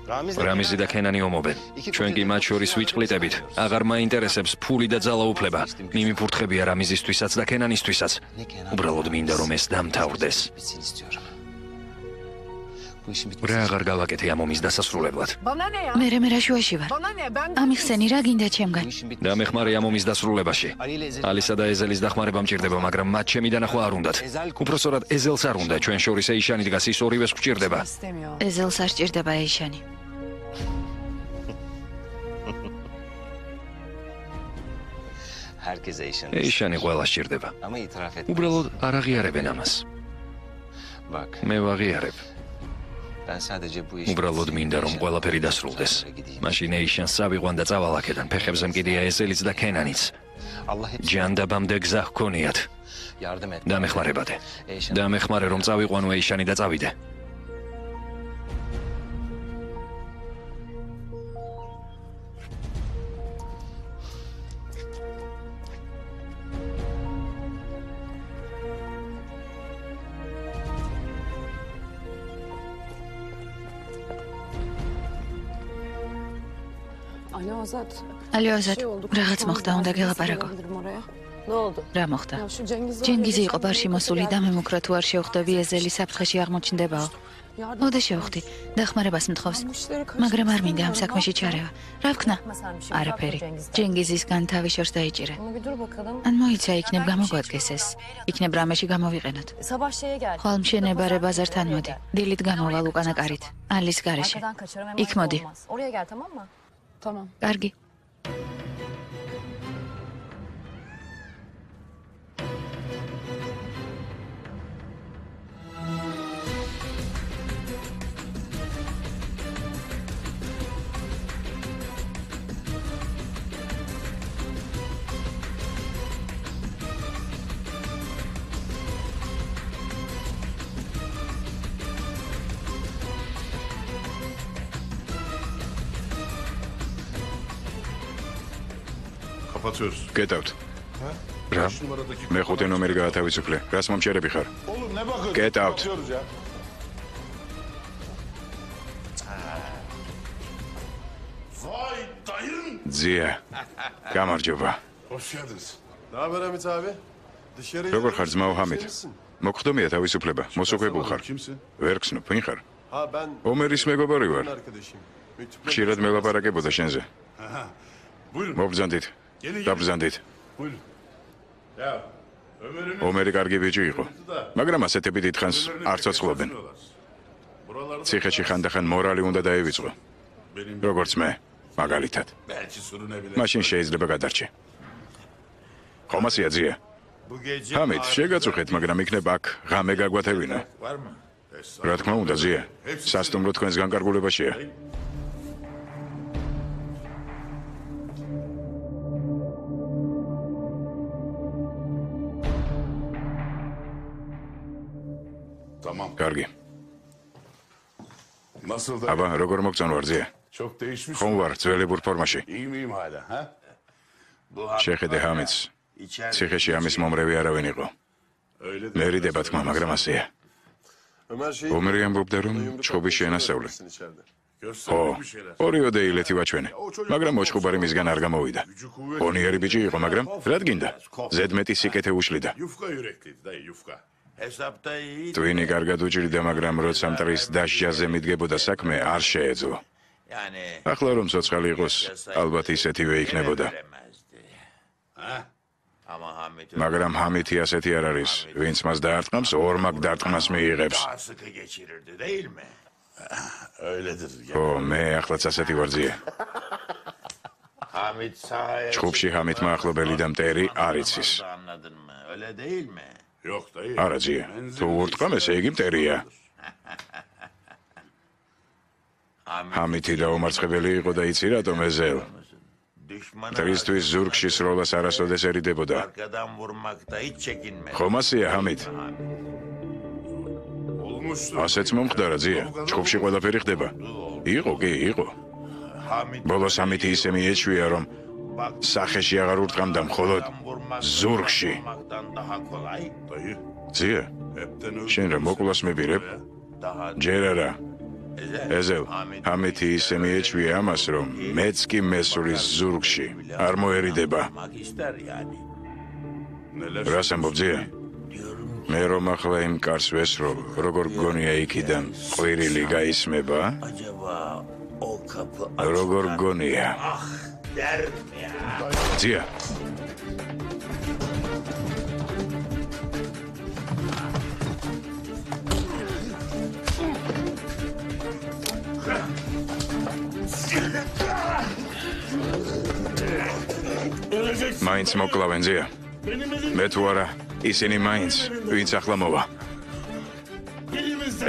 რამიზი და კენანი ომობენ. ჩვენ კი მათ შორის ვიწყლიტებით. აღარ მაინტერესებს ფული და ძალაუფლება. მიმიფურთხებია რამიზისთვისაც და კენანისთვისაც. უბრალოდ მინდა რომ ეს დამთავრდეს. რა აღარ გავაკეთე ამ ომის დასასრულებლად. მე რაშუაში ვარ. ამიხსენი რა გინდა ჩემგან? დამეხმარე ამ ომის დასრულებაში. ალისა და ეზელის დახმარება მჭირდება, მაგრამ მათ ჩემი დანახვა არ უნდათ. უпроსორად ეზელს არ უნდა, ჩვენ შორის ეიშანი დგას, ის ორივეს გვჭირდება. ეზელს არ სჭირდება ეიშანი. ეიშანი ყველა სჭირდება. უბრალოდ არ აღიარებენ ამას. მე ვაღიარებ. უბრალოდ მინდა რომ ყველაფერი დასრულდეს. მაშინ ეიშანს წავიყვან და წავალ აქედან. ფეხებზე მკიდია ეზელიც და კენანიც. ჯანდაბამდე გზა ჰქონიათ. დამეხმარებადე. დამეხმარე რომ წავიყვანო ეიშანი და წავიდე. ალო აზად, რაღაც მოხდა, უნდა გელაპარაკო. რა მოხდა? ჯენგიზი იყო ბარში მოსული და მე მოკრა თუ არ შევხვდები ეზელი საფრთხეში აღმოჩნდებაო. მოდა შევხვდი, დახმარებას მთხოვს. მაგრამ არ მინდა ამ საქმეში ჩარევა. რა ვქნა? არაფერი. ჯენგიზისგან თავი შორს დაიჭირე. ან მოიცა იქნებ გამოგვადგეს ეს. იქნებ რამეში გამოვიყენოთ. ხვალ მშენებარე ბაზართან მოდი. დილით გამოვალ უკანა კარით. ალის გარეშე. იქ მოდი. კარგი. გეტავთ. რა? მე-5 ნომერი გაათავისუფლე. რას მომჩერები ხარ? გეტავთ. ძია. გამარჯობა. როგორ ხარ ძმაო ჰამიდ? მოგხდომია თავისუფლება. მოსუქებულ ხარ. ვერ გსნობ, ვინ ხარ? ომერის მეგობარი ვარ. ხშირად მელაპარაკებოდა შენზე. მობრძანდით. დაბრძანდით. ომერი კარგი ბიჭი იყო, მაგრამ ასეთები დიდხანს არ ცოცხლობენ. ციხეში ხანდახან მორალი უნდა დაივიწყო. როგორც მე, მაგალითად. მაშინ შეიძლება გადარჩე. ხომასია ძია. ჰამიდ, შეგაწუხეთ, მაგრამ იქნებ აქ ღამე გაგვათევინა. რა თქმა უნდა, ძია. სასტუმრო თქვენს განკარგულებაშია. კარგი. აბა, როგორ მოგწონვარ ძია? ხომ ვარ ძველებურ ფორმაში? შეხედე ჰამიდს. ციხეში ამის მომრევი არავინ იყო. მერიდება თქმა, მაგრამ ასეა. ომერი ამბობდა, რომ ჩხუბი შეენასწავლე. ხო, ორიოდე ილეთი ვაჩვენე, მაგრამ მოჩხუბარი მისგან არ გამოვიდა. ხონიერი ბიჭი იყო, მაგრამ რად გინდა? ზედმეტი სიკეთე უშლიდა. ტვინი კარგად უჭირდა, მაგრამ როცა მტრის დასჯაზე მიდგებოდა საქმე, არ შეეძლო. ახლა რომ ცოცხალი იყოს, ალბათ ისეთივე იქნებოდა. მაგრამ ჰამითი ასეთი არ არის, ვინც მას დაარტყამს, ორმაგ დარტყმას მიიღებს. ხო, მე ახლაც ასეთი ვარ ძია. ჩხუბში ჰამითმა ახლობელი და მტერი არ იცის. არა ძია, თუ ურტყამ, ესე იგი მტერია. ჰამითი დაუმარცხებელი იყო და იცი რატომ ეზელ. მტრისთვის ზურგში სროლას არასოდეს ერიდებოდა. ხომ ასეა ჰამით? ასეც მომხდარა ძია, ჩხუბში ყველაფერი ხდება. იყო კი, იყო. ბოლოს ჰამითი ისე მიეჩვია, რომ სახეში აღარ ურტყამდა, მხოლოდ ზურგში. ძია, შენ რა მოკლას მებირებ? ჯერ არა. ეზელ, ჰამითი ისე მიეჩვია ამას, რომ მეც კი მესურის ზურგში არ მოერიდება. რას ამბობ ძია? მე რომ ახლა იმ კარს ვესროლ, როგორ გგონია იქიდან ყვირილი გაისმება? როგორ გგონია? ძია. მაინც მოკლავენ ძია. მე თუ არა, ისინი მაინც, ვინც ახლა მოვა.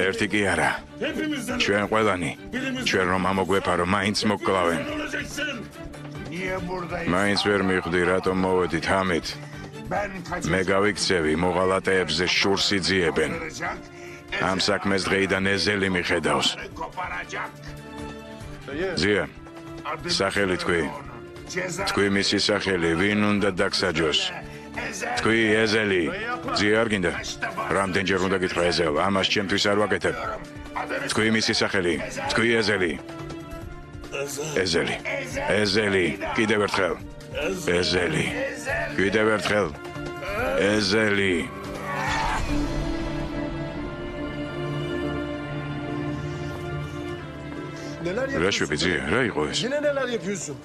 ერთი კი არა. ჩვენ ყველანი, ჩვენ რომ ამოგვეფარო, მაინც მოკლავენ. მაინც ვერ მიხვდი, რატომ მოვედით ჰამით. მე გავიქცევი, მოღალატეებზე შურს იძიებენ. ამ საქმეს დღეიდან ეზელი მიხედავს. ძია, სახელი თქვი. თქვი მისი სახელი, ვინ უნდა დაგსაჯოს? თქვი ეზელი. ძია არ გინდა? რამდენჯერ უნდა გითხრა ეზელ, ამას ჩემთვის არ ვაკეთებ. თქვი მისი სახელი, თქვი ეზელი. ეზელი. ეზელი, კიდევ ერთხელ. ეზელი. კიდევ ერთხელ. ეზელი. Neler რა yapıyorsun? შვები ძია, რა იყო ეს? Yine neler yapıyorsun?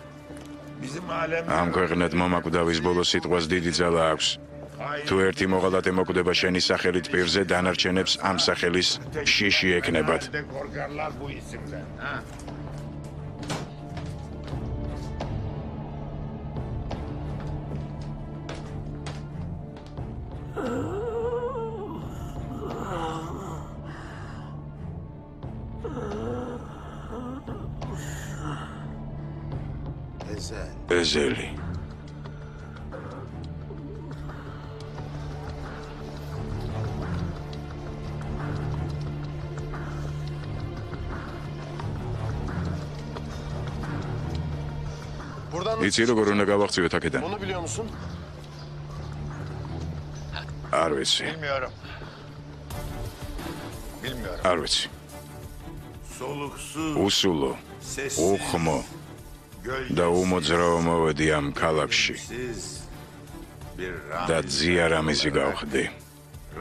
Bizim alemde ამ ქვეყნად მომაკვდავის ბოლო სიტყვას დიდი ძალა აქვს. თუ ერთი მოღალატე მოკვდება შენი სახელით პირზე, დანარჩენებს ამ სახელის შიში ეკნებათ. korkarlar bu isimden. Ha? ეზელი. Buradan იცი როგორ უნდა გავახციოთ აქედან? Onu biliyor musun? არ ვიცი. Bilmiyorum. Bilmiyorum. არ ვიცი. Soluksuz, უსულო, sessiz, უხმო და უმოძრაო მოვედი ამ ქალაქში siz bir და Ramiz, ძია რამიზი გავხდი.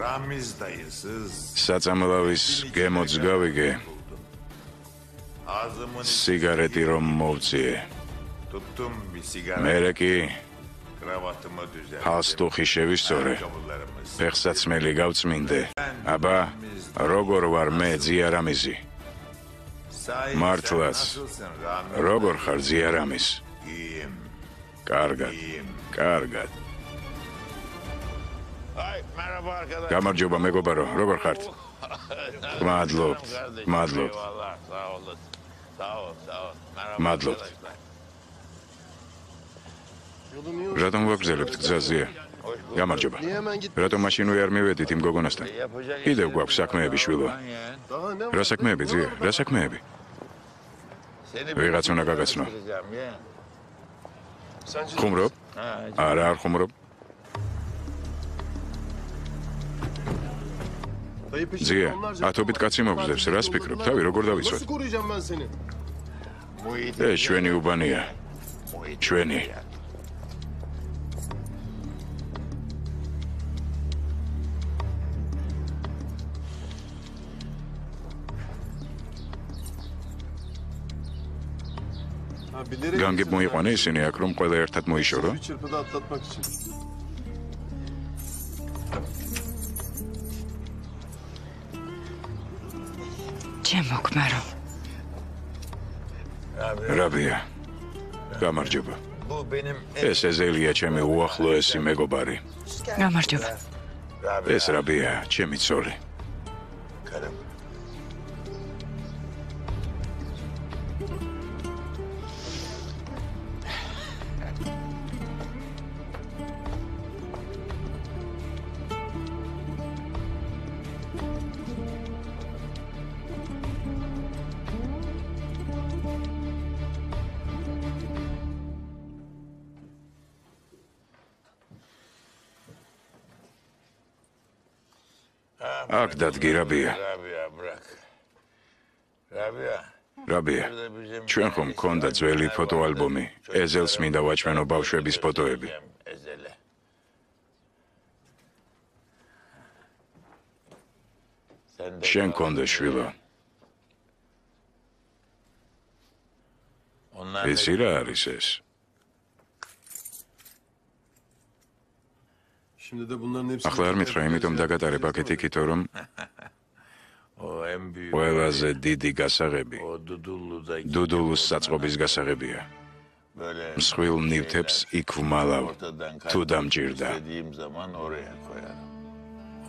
Ramiz dayısız საწამლავის გემოც გავიგე, ağzımın სიგარეტი რომ მოვწიე. tuttum bir sigara. მერე კი Kravatımı düzelttim. ჰალსტუხი შევისწორე, Ayakkabılarımız. ფეხსაცმელი გავწმინდე. აბა, როგორ ვარ მე ძია რამიზი? Sahi Martlas. sen nasılsın Ramiz? როგორ ხარ ძია რამის? İyiyim. კარგად, კარგად. Ay, merhaba arkadaşlar. გამარჯობა მეგობარო, როგორ ხართ? მადლობთ, მადლობთ. Eyvallah, sağ olun. Sağ ol, sağ ol. Merhaba Madlub. arkadaşlar. Yolun iyi olsun. რატომ ვაგრძელებთ გზაზია? გამარჯობა. Niye hemen git? რატომ მაშინვე არ მივედით იმ გოგონასთან? Yapacak კიდევ გვაქვს საქმეები შვილო. Lan ya. Daha ne var? რა საქმეები ძია? რა საქმეები? Seni ვიღაც უნდა გაგაცნო. bildireceğim ya. Sence ხუმრობ? Ha, არა, არ ხუმრობ. dayı peşinde ძია, onlarca ათობით კაცი მოგზდებს, რას ფიქრობ? თავი როგორ დავიცვათ? Nasıl koruyacağım ben seni? Muhit'in ეს ჩვენი უბანია, Muhit'in ჩვენი. ya. Ha, bilerek განგებ მოიყვანე ისინი აქ, რომ ყველა ერთად მოიშორო? bir çırpıda atlatmak için. ჩემო ქმარო, რაბია. გამარჯობა. Bu benim ეს ეზელია ჩემი უახლოესი მეგობარი. გამარჯობა. ეს რაბია, ჩემი ცოლი. karım. აქ დადგი რაბია. Rabia bırak. Rabia. რაბია. burada bizim ჩვენ ხომ მქონდა ძველი ფოტოალბომი, ეზელს მინდა ვაჩვენო ბავშვების ფოტოები. Ezele. Sen de შენ მქონდა შვილო. onlar იცი რა არის ეს? Şimdi de bunların hepsini... ახლა არ მითხრა, იმიტომ დაგატარე პაკეტი ქითო, რომ o en büyük ყველაზე დიდი გასაღები o Dudullu'daki დუდულუს საწყობის გასაღებია. böyle მსხვილ ნივთებს იქ ვმალავ, ortadan თუ დამჭირდა. istediğim zaman oraya koyarım.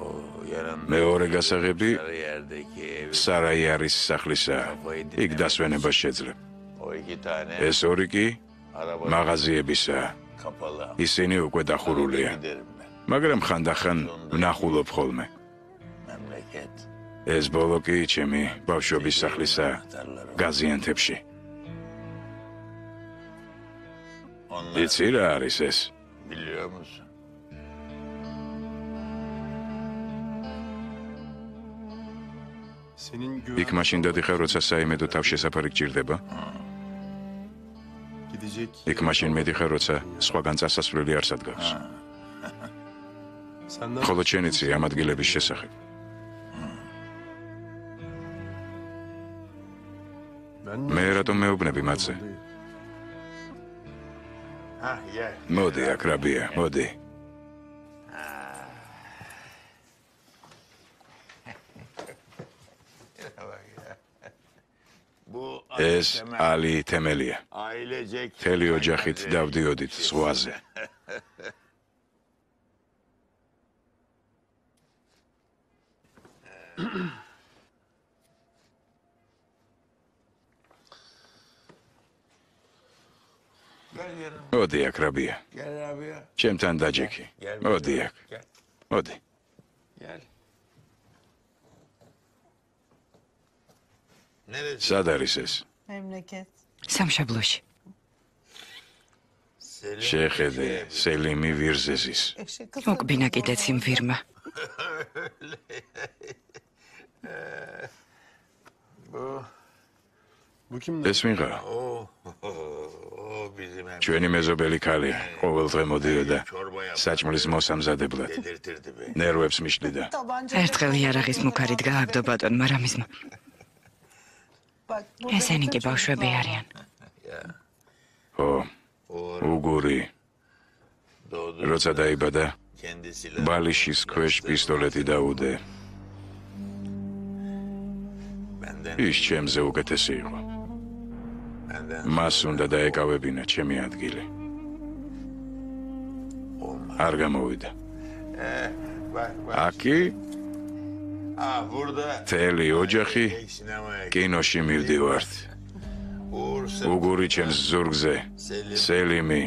O yanında მეორე გასაღები sarı yerdeki ev, სარაიარის სახლისა. იქ დასვენებას შეძლებ. o iki tane ეს ორი კი araba მაღაზიებისა. kapalı. ისინი უკვე დახურულია. Giderim ben. მაგრამ ხანდახან ვნახულობ ხოლმე. Memleket. ეს ბოლო კი ჩემი ბავშვობის სახლისა გაზიანთებში. Onlar იცი რა არის ეს? biliyor musun? Senin იქ მაშინ დადიხარ, როცა საიმედო თავშესაფარი გჭირდება. gidecek... იქ მაშინ მედიხარ, როცა სხვაგან წასასვლელი არ სადგავს. Senden ხოლო შენ იცი ამ ადგილების შესახებ. მე რატომ მეუბნები მათზე? მოდი აქ რაბია, მოდი. ეს ალი თემელია. მთელი ოჯახით დავდიოდით ზღვაზე. მოდი აქ რაბია. ჩემთან დაჯექი. მოდი აქ. მოდი. სად არის ეს? სამშაბლოში. შეხედე, სელიმი ვირზეზის. უკბინა კიდეც იმ ვირმა. ეს ვინღა? ჩვენი მეზობელი ქალი, ყოველდღე მოდიოდა საჭმლის მოსამზადებლად. ნერვებს მიშლიდა. ერთხელ იარაღის მუქარით გააგდო ბატონმა რამიზმა. ესენი კი ბავშვები არიან. ო, უგური. როცა დაიბადა, ბალიშის ქვეშ პისტოლეტი დაუდე. ის ჩემზე უკეთესი იყო. მას უნდა დაეკავებინა ჩემი ადგილი. არ გამოვიდა. აკი? მთელი ოჯახი კინოში მივდივართ. უგური ჩემს ზურგზე, სელიმი.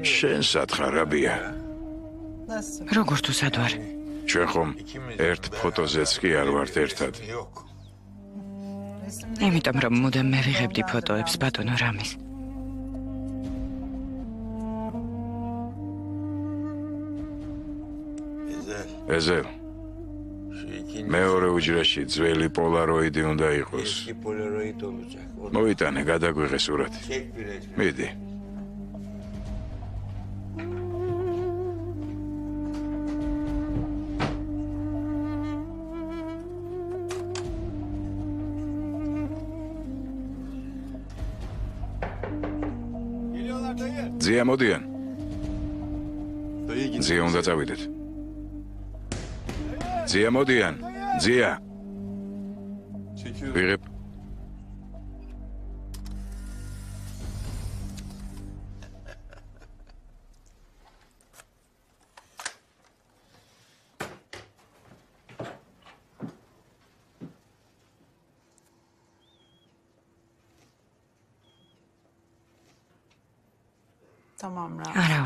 შენ სათხარ რაბია? როგორ თუ სად ვარ? ჩვენ ხომ ერთ ფოტოზეც კი არ ვართ ერთად. იმიტომ რომ მუდამ მე ვიღებდი ფოტოებს ბატონო რამის. ეზელ. მეორე უჯრაში ძველი პოლაროიდი უნდა იყოს. მოიტანე, გადაგვიღე სურათი. მიდი. ძია მოდიან. ძია უნდა წავიდეთ. ძია მოდიან. ძია. ვიღებ.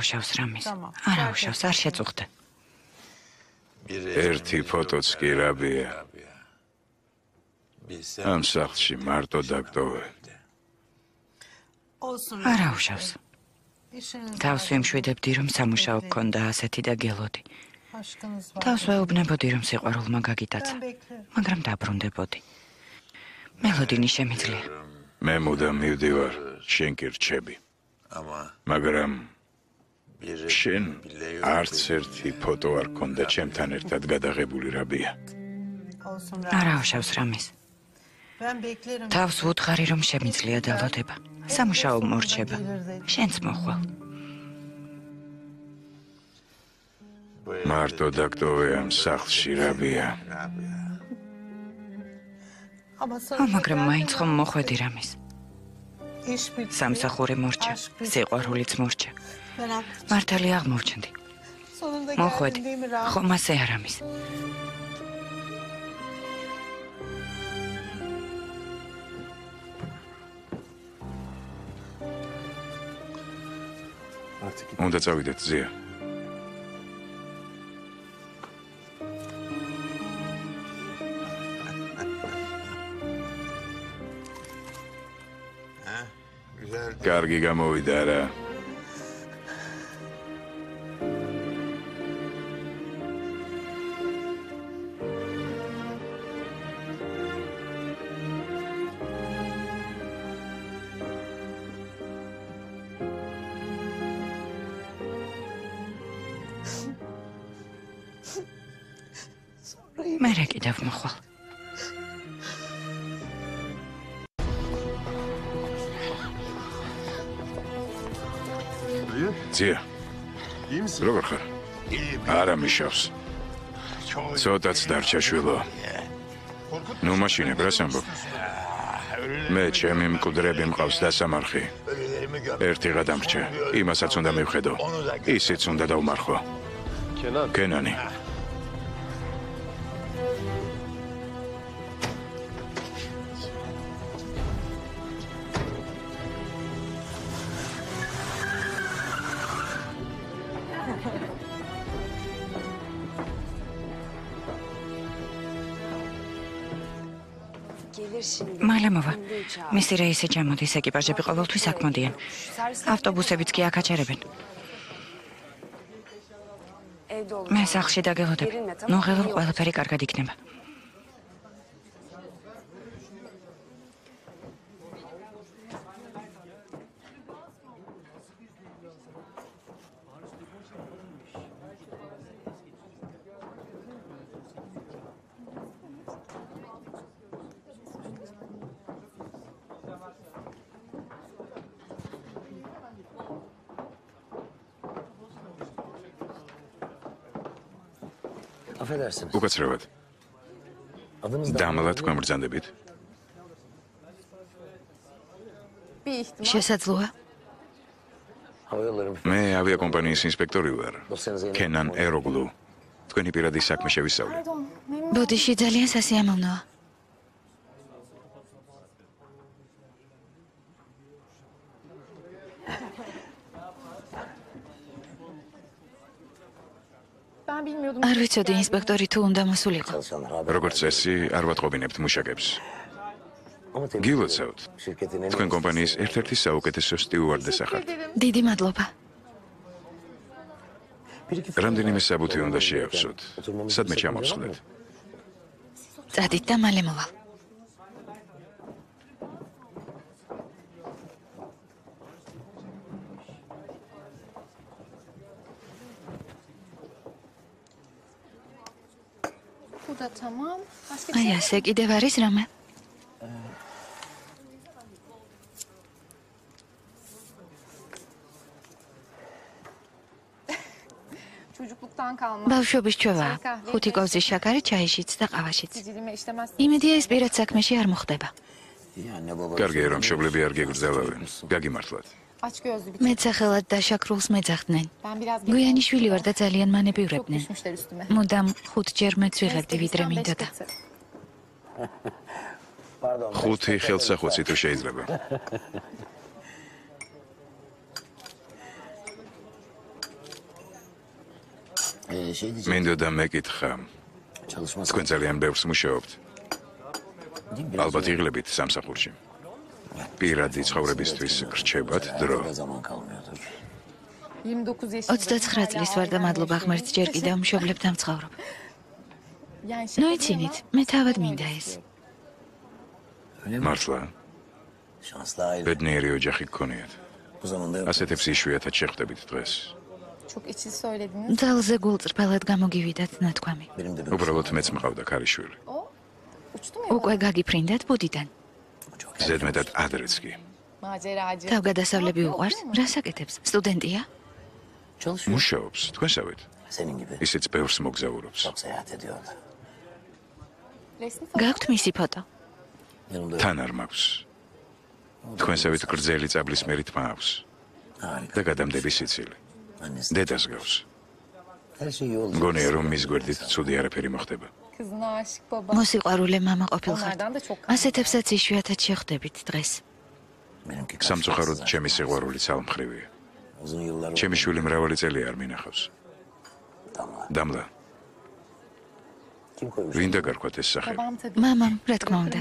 არაუშავს რამის. არაუშავს, არ შეწუხდა. ერთი ფოტოც კი რაბია. ამ სახლში მარტო დაგტოვე. არაუშავს. თავს ვიმშვიდებდი, რომ სამუშაო გქონდა ასეთი და გელოდი. თავს ვეუბნებოდი, რომ სიყვარულმა გაგიტაცა, მაგრამ დაბრუნდებოდი. მელოდინი შემიძლია. მე მუდამ მივდივარ, შენ კი რჩები. მაგრამ შენ არც ერთი ფოტო არ ქონდა ჩემთან ერთად გადაღებული რაბია. არაუშავს რამის. თავს ვუთხარი, რომ შემიძლია დალოდება. სამუშაო მორჩება. შენც მოხვალ. მარტო დაგტოვე ამ სახლში რაბია. მაგრამ მაინც ხომ მოხვედი რამის. სამსახური მორჩა, სიყვარულიც მორჩა. მართალი აღმოვჩნდი. მოხვედი, ხომ ასე არ ამის. უნდა წავიდეთ, ზია. კარგი გამოვიდა რა. მე რა კიდევ მოხვალ. ძია, როგორ ხარ? არა მიშავს. ცოტაც დარჩა შვილო. ნუ მაშინებ რას ამბობ? მე ჩემი მკვდრები მყავს დასამარხი. ერთი გადამრჩა, იმასაც უნდა მივხედო. ისიც უნდა დავმარხო. კენანი. მალემოვა. მისი რეისი ჩამოდის, ეკიპაჟები ყოველთვის აქ მოდიან. ავტობუსებიც კი აქ აჩერებენ. მე სახლში დაგეღოდებ. ნუღელურ ყველაფერი კარგად იქნება. უკაცრავად. დამლა თქვენ ბრძანდებით? შესაძლოა. მე ავიაკომპანიის ინსპექტორი ვარ. კენან ეროგლუ. თქვენი პირადი საქმე შევისწავლე. ბოდიში ძალიან სასიამოვნოა. არ ვიცოდი ინსპექტორი თუ უნდა მოსულიყო. როგორც წესი, არ ვატყობინებთ მუშაკებს. გილოცავთ. თქვენ კომპანიის ერთ-ერთი საუკეთესო სტიუარდესს ახართ. დიდი მადლობა. რამდენიმე საბუთი უნდა შეავსოთ. სადმე ჩამოვსხდეთ? წადით და მალე მოვალ. აი ასე კიდევ არის რამე? ბავშვობის ჩვევაა. 5 კოვზის შაქარი ჩაიშიც და ყავაშიც. იმედია ეს პირად საქმეში არ მოხდება. კარგია რომ მშობლები არ გეგრძელავენ. გაგიმართლათ. მეცახელად და შაქრულს მეძახდნენ. გვიანი შვილი ვარ და ძალიან მანებიურებდნენ. მუდამ 5 ჯერ მეც ვიღებდი ვიდრე მინდოდა. 5 ხელსახვეცი თუ შეიძლება. მინდოდა მეკითხა. თქვენ ძალიან ბევრს მუშაობთ. ალბათ იღლებით სამსახურში. პირადი ცხოვრებისთვის გრჩებათ დრო. 29 წლის ვარ და მადლობა ღმერთს ჯერ კიდევ მშობლებთან ვცხოვრობ. ნუ იცინით, მე თავად მინდა ეს. მართლა? ბედნიერი ოჯახი გქონიათ. ასეთებს იშვიათად შეხვდებით დღეს. ძალზე გულწრფელად გამოგივიდათ ნათქვამი. უბრალოდ მეც მყავდა ქალიშვილი. უკვე გაგიფრინდათ ბუდიდან. ზედმეტად ადრეც კი. თავგადასავლები უყვარს? რას აკეთებს? სტუდენტია? მუშაობს, თქვენსავით. ისიც ბევრს მოგზაურობს. გაქვთ მისი ფოტო? თან არ მაქვს. თქვენსავით გრძელი წაბლის მერი თმა აქვს. და გადამდები სიცილი. დედას გავს. მგონია რომ მის გვერდით ცუდი არაფერი მოხდება. მოსიყვარულე მამა ყოფილხართ. ასეთებსაც იშვიათად შეხვდებით დღეს. სამწუხაროდ ჩემი სიყვარული ცალმხრივია. ჩემი შვილი მრავალი წელი არ მინახავს. დამლა. ვინ დაგარქვათ ეს სახელი? მამამ, რა თქმა უნდა.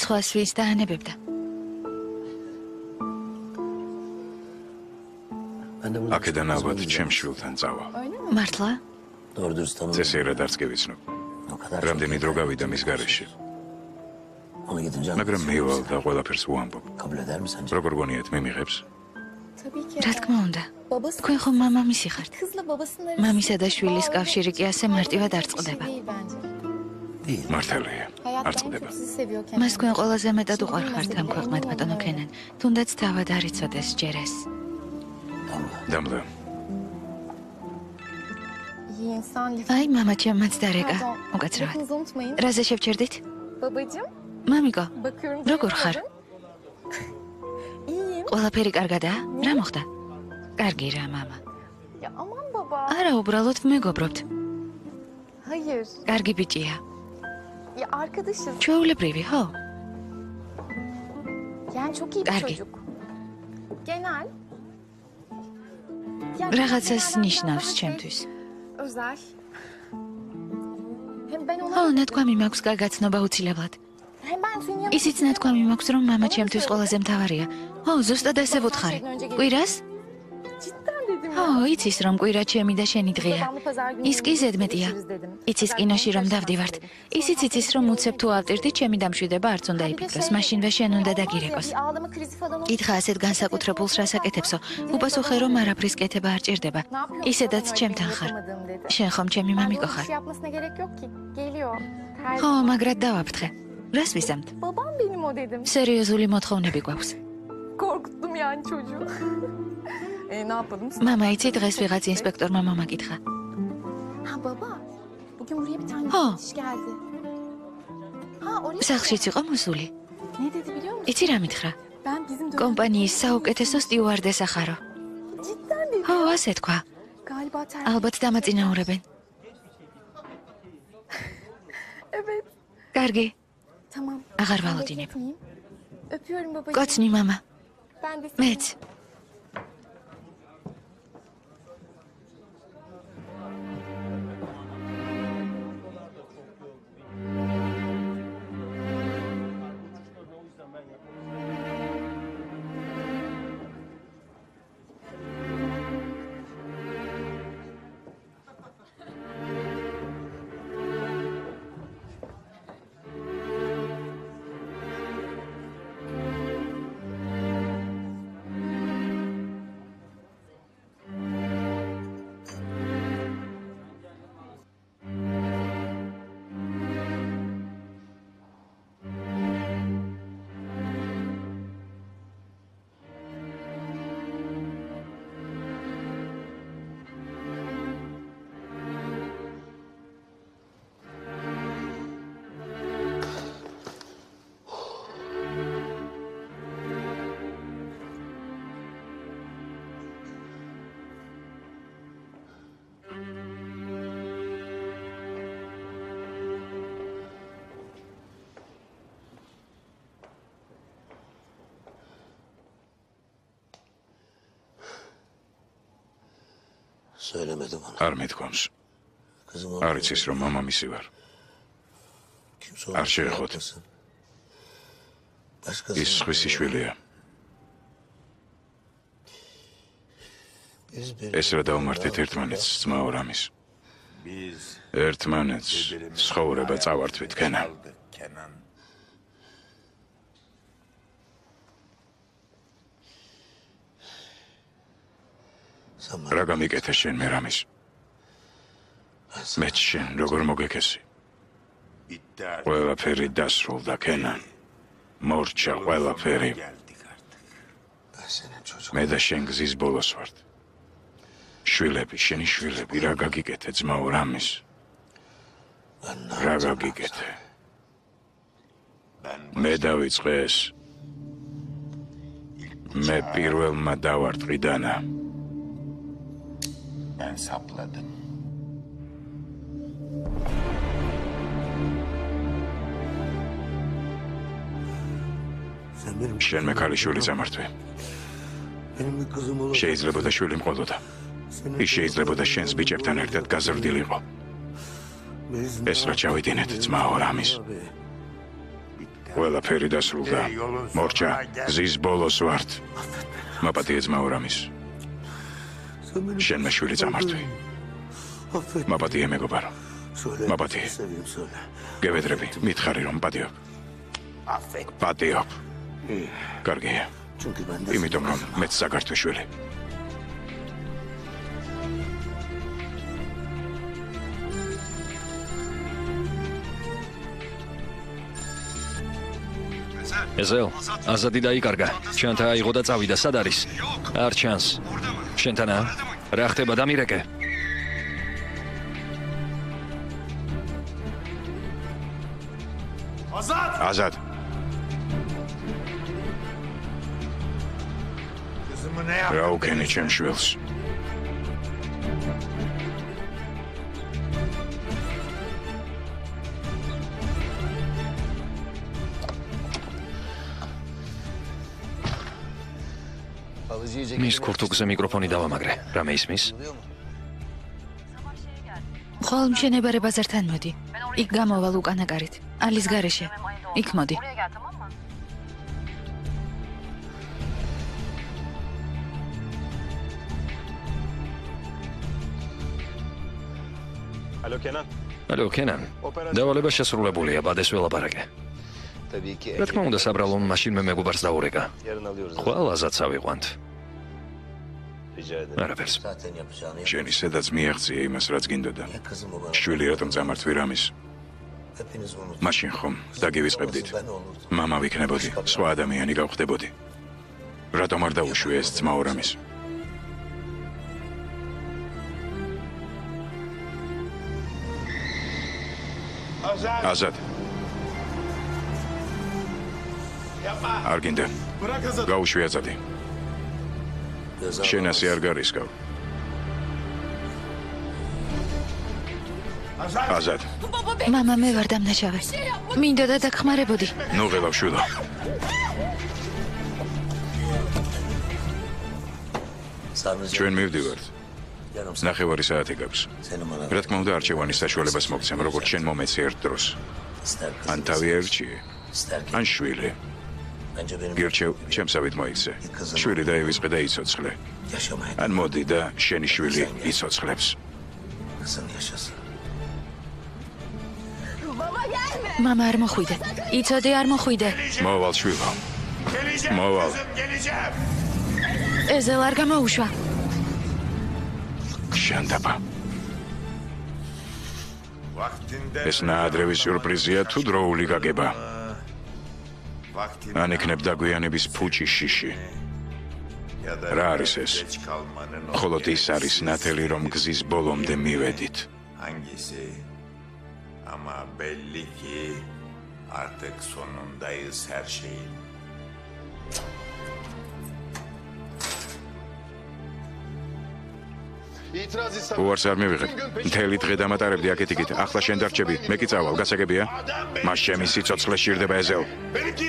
სხვას ვის დაანებებდა. აქედან ალბათ ჩემ შვილთან წავა. მართლა? წესიერად არც კი ვიცნობ. რამდენი დრო გავიდა მის გარეშე. მაგრამ მევალ და ყველაფერს ვუამბობ. როგორ გონიათ მიმიღებს? რა თქმა უნდა. თქვენ ხომ მამამისი ხართ? მამისა და შვილის კავშირი კი ასე მარტივად არ წყდება. მართალია. არ წყდება. მას თქვენ ყველაზე მეტად უყვარხართ ამ ქვეყნად, ბატონო ქენან. თუნდაც თავად არ იცოდეს ჯერ ეს. დამლა. აი, მამა ჩემმაც დარეკა. უკაცრავად. რაზე შევჩერდით? მამიკო, როგორ ხარ? ყველაფერი კარგადაა? რა მოხდა? კარგი რა, მამა. არა, უბრალოდ მეგობრობთ. კარგი ბიჭია. ჩვეულებრივი, ხო? კარგი. რაღაცას ნიშნავს ჩემთვის. ხო, ნათქვამი მაქვს გაგაცნობა უცილებლად. ისიც ნათქვამი მაქვს, რომ მამა ჩემთვის ყველაზე მთავარია. ხო, ზუსტად ესე ვუთხარი. კვირას? ხო, იცის რომ კვირა ჩემი და შენი დღეა. ის კი ზედმეტია. იცის კინოში რომ დავდივართ. ისიც იცის რომ უცებ თუ ავტირდი ჩემი დამშვიდება არც უნდა იფიქროს, მაშინვე შენ უნდა დაგირეკოს. კითხა ასეთ განსაკუთრებულს რასაკეთებსო? უპასუხე რომ არაფრის კეთება არ ჭირდება. ისედაც ჩემთან ხარ. შენ ხომ ჩემი მამიკო ხარ? ხო, მაგრად დავაფრთხე. რას ვიზამთ? სერიოზული მოთხოვნები გვაქვს. მამა, იცი დღეს ვიღაც ინსპექტორმა მომაკითხა. ხო. სახლშიც იყო მოსული. იცი რა მითხრა? კომპანიის საუკეთესო სტიუარდესა ხარო. ხო, ასე თქვა. ალბათ დამაწინაურებენ. კარგი. აღარ ვალოდინებ. კოცნი, მამა. მეც. არ მეთქვამს. არ იცის რომ მამამისი ვარ. არ შეეხოთ. ის სხვისი შვილია. ეს რა დავმართეთ ერთმანეთს, ძმაო რამის. ერთმანეთს ცხოვრება წავართვით, ქენა. რა გამიკეთე შენ მე რამის? მეც შენ როგორ მოგეკესი? ყველაფერი დასრულდა, ქენა. მორჩა ყველაფერი. მე და შენ გზის ბოლოს ვართ. შვილები, შენი შვილები, რა გაგიკეთე, ძმაო რამის? რა გაგიკეთე? მე დავიწყე ეს. მე პირველმა დავარტყი დანა. Ben sapladım. შენ მე ქალიშვილი წამართვე. შეიძლებოდა შვილი მყოლოდა. ის შეიძლებოდა შენს ბიჭებთან ერთად გაზრდილიყო. ეს რა ჩავიდინეთ, ძმაო რამის. ყველაფერი დასრულდა. მორჩა, გზის ბოლოს ვართ. მაპატიე ძმაო რამის. შენ მე შვილი წამართვე. მაპატიე მეგობარო. მაპატიე. გევედრები, მითხარი რომ პატიობ. პატიობ. კარგია. იმიტომ რომ მეც საგართვე შვილი. ეზელ, აზადი დაიკარგა. ჩანთა აიღო და წავიდა. სად არის? არ ჩანს. შენთანაა? რა ხდება დამირეკე? აზად. რა უკენი ჩემ შვილს? მის ქურთუგზე მიკროფონი დავამაგრე. რამე ისმის? ხოლ მშენებარე ბაზართან მოდი. იქ გამოვალ უკანა კარით. ალის გარეშე. იქ მოდი. ალო, კენან. დავალება შესრულებულია, ბადეს ველაპარაკე. რა თქმა უნდა, საბრალომ მაშინ მე მეგობარს დაურეკა. ხვალ აზად წავიყვანთ. არაფერს. შენი სადაც მიაღწია იმას, რაც გინდოდა. შვილი რატომ წამართვი რამის? მაშინ ხომ დაგივიწყებდით. მამა ვიქნებოდი, სხვა ადამიანი გავხდებოდი. რატომ არ დაუშვი ეს ძმაო რამის? აზად. არ გინდა. გაუშვი აზადი. შენ ასე არ გარისკავ. აზად. მამა, მე ვარ დამნაშავე. მინდა და დაგხმარებოდი. ნუ ღელავ შვილო. ჩვენ მივდივართ. ნახევარი საათი გაქვს. რა თქმა უნდა, არჩევანის საშუალებას მოგცემ, როგორც შენ მომეცი ერთ დროს. ან თავი ერჩიე, ან შვილი. გირჩევ, ჩემსავით მოიქცე. შვილი დაივიწყე და იცოცხლე. ან მოდი და შენი შვილი იცოცხლებს. მამა, არ მოხვიდე. იცოდე, არ მოხვიდე. მოვალ შვილო. მოვალ. ეზელ არ გამოუშვა. შანდაბა. ეს ნაადრევი სიურპრიზია თუ დროული გაგება? ან იქნებ დაგვიანების ფუჭი შიში. რა არის ეს? მხოლოდ ის არის ნათელი, რომ გზის ბოლომდე მივედით. Ama belli ki artık sonundayız her şeyin. უარს არ მივიღებ. მთელი დღე დამატარებდი აქეთ-იქით. ახლა შენ დარჩები. მე კი წავალ, გასაგებია? მას ჩემი სიცოცხლე სჭირდება ეზელ.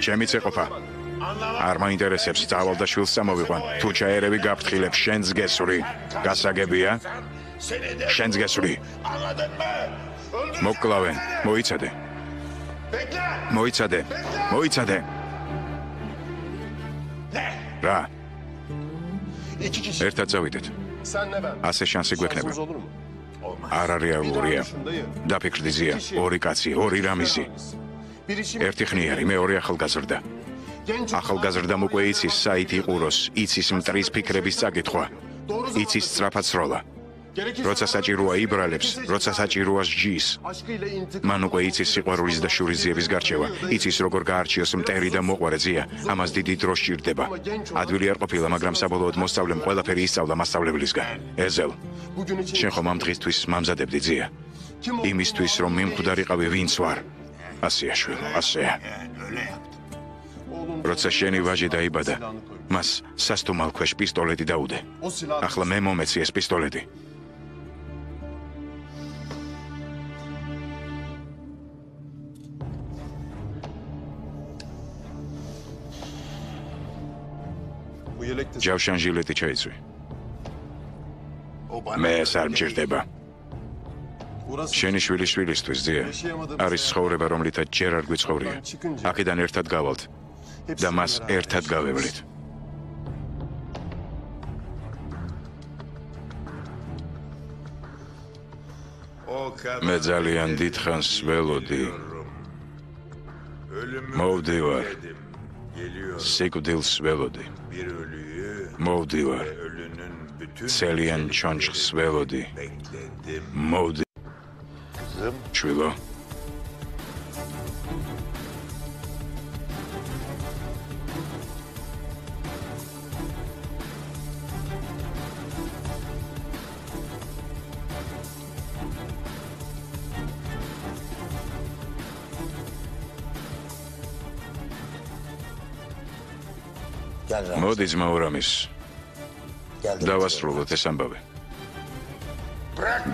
ჩემიც ეყოფა. არ მაინტერესებს, წავალ და შვილს წამოვიყვან. თუ ჩაერევი გაფრთხილებ, შენს გესვრი. გასაგებია? შენს გესვრი. მოკლავენ. მოიცადე. მოიცადე. მოიცადე. რა? ერთად წავიდეთ. ასე შანსი გვექნება. არარეალურია. დაფიქრდიზია, ორი კაცი, ორი რამიზი. ერთი ხნიარი, მეორე ახალგაზრდა. ახალგაზრდამ უკვე იცის საით იყუროს, იცის მტრის ფიქრების წაკითხვა, იცის სწრაფად სროლა. როცა საჭიროა იბრალებს, როცა საჭიროა სჯის. მან უკვე იცის სიყვარულის და შურიზიების გარჩევა, იცის როგორ გაარჩიოს მტერი და მოყვარე ძია, ამას დიდი დრო სჭირდება. ადვილი არ ყოფილა, მაგრამ საბოლოოდ მოსწავლემ ყველაფერი ისწავლა მასწავლებლისგან. ეზელ, შენ ხომ ამ დღისთვის მამზადებდი ძია? იმისთვის, რომ მიმკვდარიყავი ვინც ვარ. ასეა შვილო, ასეა. როცა შენი ვაჟი დაიბადა, მას სასტუმალ ქვეშ პისტოლეტი დაუდე. ახლა მე მომეცი ეს პისტოლეტი. ჯავშან ჟილეტი ჩაიცვი. მე ეს არ მჭირდება. შენი შვილისთვის ძია არის ცხოვრება, რომლითაც ჯერ არ გვიცხოვრია. აქედან ერთად გავალთ და მას ერთად გავევლით. მე ძალიან დიდხანს ველოდი. მოვდივარ. სიკვდილს ველოდი. მოვდივარ. ძალიან ჩონჩხს ველოდი. მოვდი. შვილო. მოდი ძმაურამის. დავასრულოთ ეს ამბავი.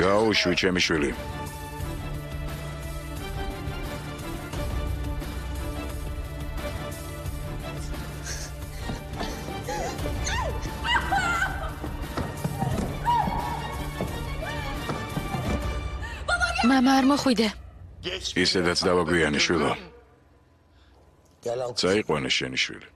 გაუშვი ჩემი შვილი. მამა არ მოხვიდე. ისედაც დავაგვიანე შვილო. წაიყვანე შენი შვილი.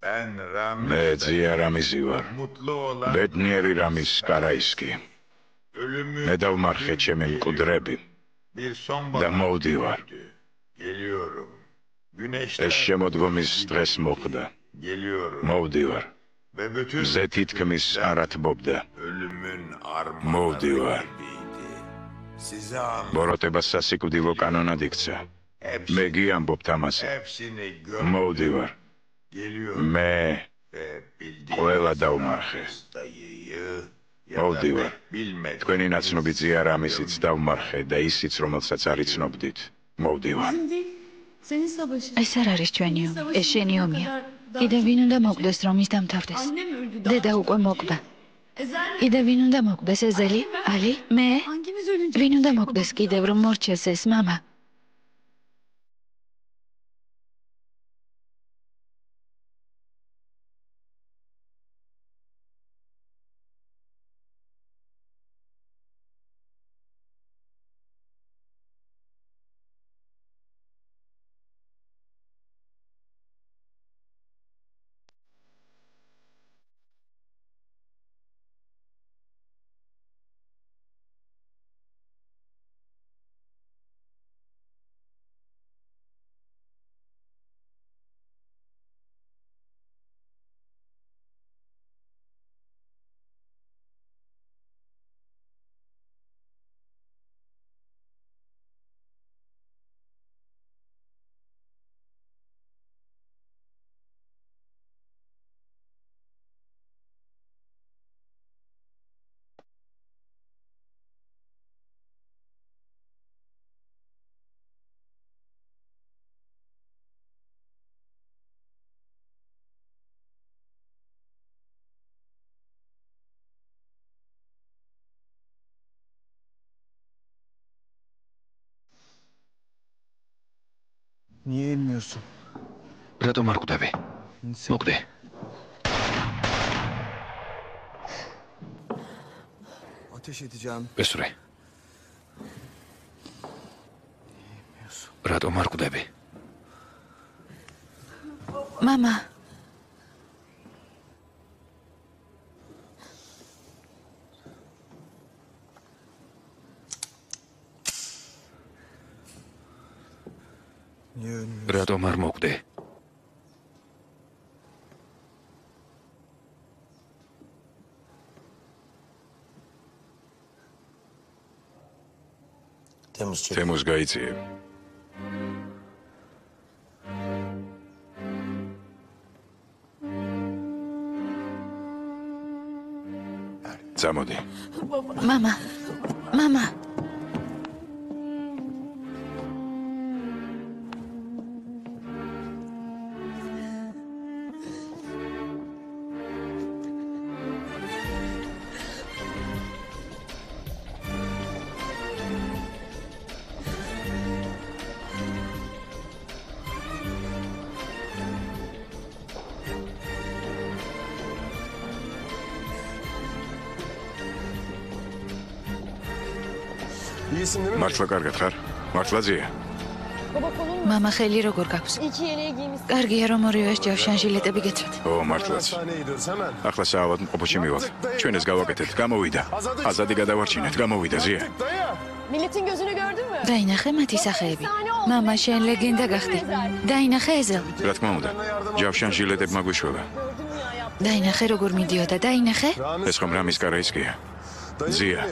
მე ძია რამიზი ვარ. ბედნიერი რამის კარაისკი. მე დავმარხე ჩემი მკვდრები და მოვდივარ. ეს შემოდგომის დღეს მოხდა. მოვდივარ. მზე თითქმის არ ათბობდა. მოვდივარ. ბოროტება სასიკვდილო კანონად იქცა. მე გიამბობთ ამაზე. მოვდივარ. მე ყველა დავმარხე. მოვდივარ. თქვენი ნაცნობი ძია რამისიც დავმარხე და ისიც რომელსაც არ იცნობდით. მოვდივარ. ეს არ არის ჩვენი ომი, ეს შენი ომია. კიდევ ვინ უნდა მოკვდეს რომ ის დამთავრდეს? დედა უკვე მოკვდა. კიდევ ვინ უნდა მოკვდეს? ეზელი? ალი? მე? ვინ უნდა მოკვდეს კიდევ რომ მორჩეს ეს მამა? Gelmiyorsun. რატომ არ კვდები? მოკვდი. Ateş edeceğim. ესვრე. რატომ არ კვდები? მამა, Niye ölmüyorsun? რატომ არ მოკვდი? თემუს გაიწიე. წამოდი. მამა, მამა. İyisin değil mi? მართლა კარგად ხარ? მართლა ძია? Baba kolun mu? მამა, ხელი როგორ გაქვს? İki yeleği giymişsin. კარგია რომ ორივეს ჯავშან ჟილეტები გეცვათ. ო, მართლაც. Hastaneye gidiyoruz hemen. ახლა საავადმყოფოში მივალთ. ჩვენ ეს გავაკეთეთ. გამოვიდა. აზადი გადავარჩინეთ. გამოვიდა ზია. Dayı. Milletin gözünü gördün mü? დაინახე მათი სახეები. მამა, შენ ლეგენდა გახდი. დაინახე ეზელ. რა თქმა უნდა. ჯავშან ჟილეტებმა გვიშველა. Gördün mü ya yaptın? დაინახე როგორ მიდიოდა, დაინახე? ეს ხომ რამის კარაისკია? ზია.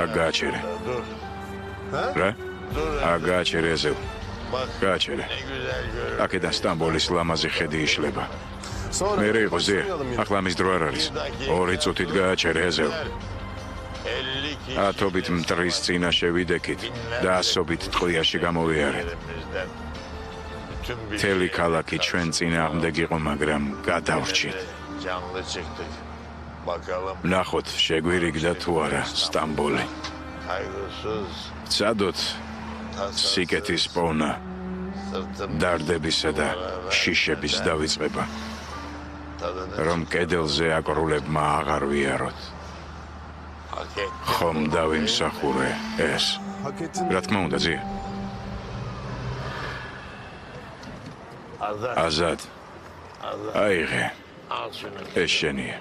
აგაჩერე. რა? აგაჩერე ეზელ. გაჩერე. აქედან სტამბოლის ლამაზი ხედი იშლება. მე რა იყო ზია? ახლა ამის დრო არ არის. 2 წუთით გააჩერე ეზელ. ათობით მტრის წინაშე ვიდექით და ასობით ტყვიაში გამოვიარე. მთელი ქალაქი ჩვენ წინააღმდეგ იყო, მაგრამ გადავრჩით. ნახოთ, შეგვირიგდა თუ არა სტამბოლი. წადოთ სიკეთის პოვნა, დარდებისა და შიშების დავიწყება, რომ კედელზე აკრულებმა აღარ ვიაროთ. ხომ დავიმსახურე ეს. რა თქმა უნდა, ზია. აზად. აიღე. ეს შენია.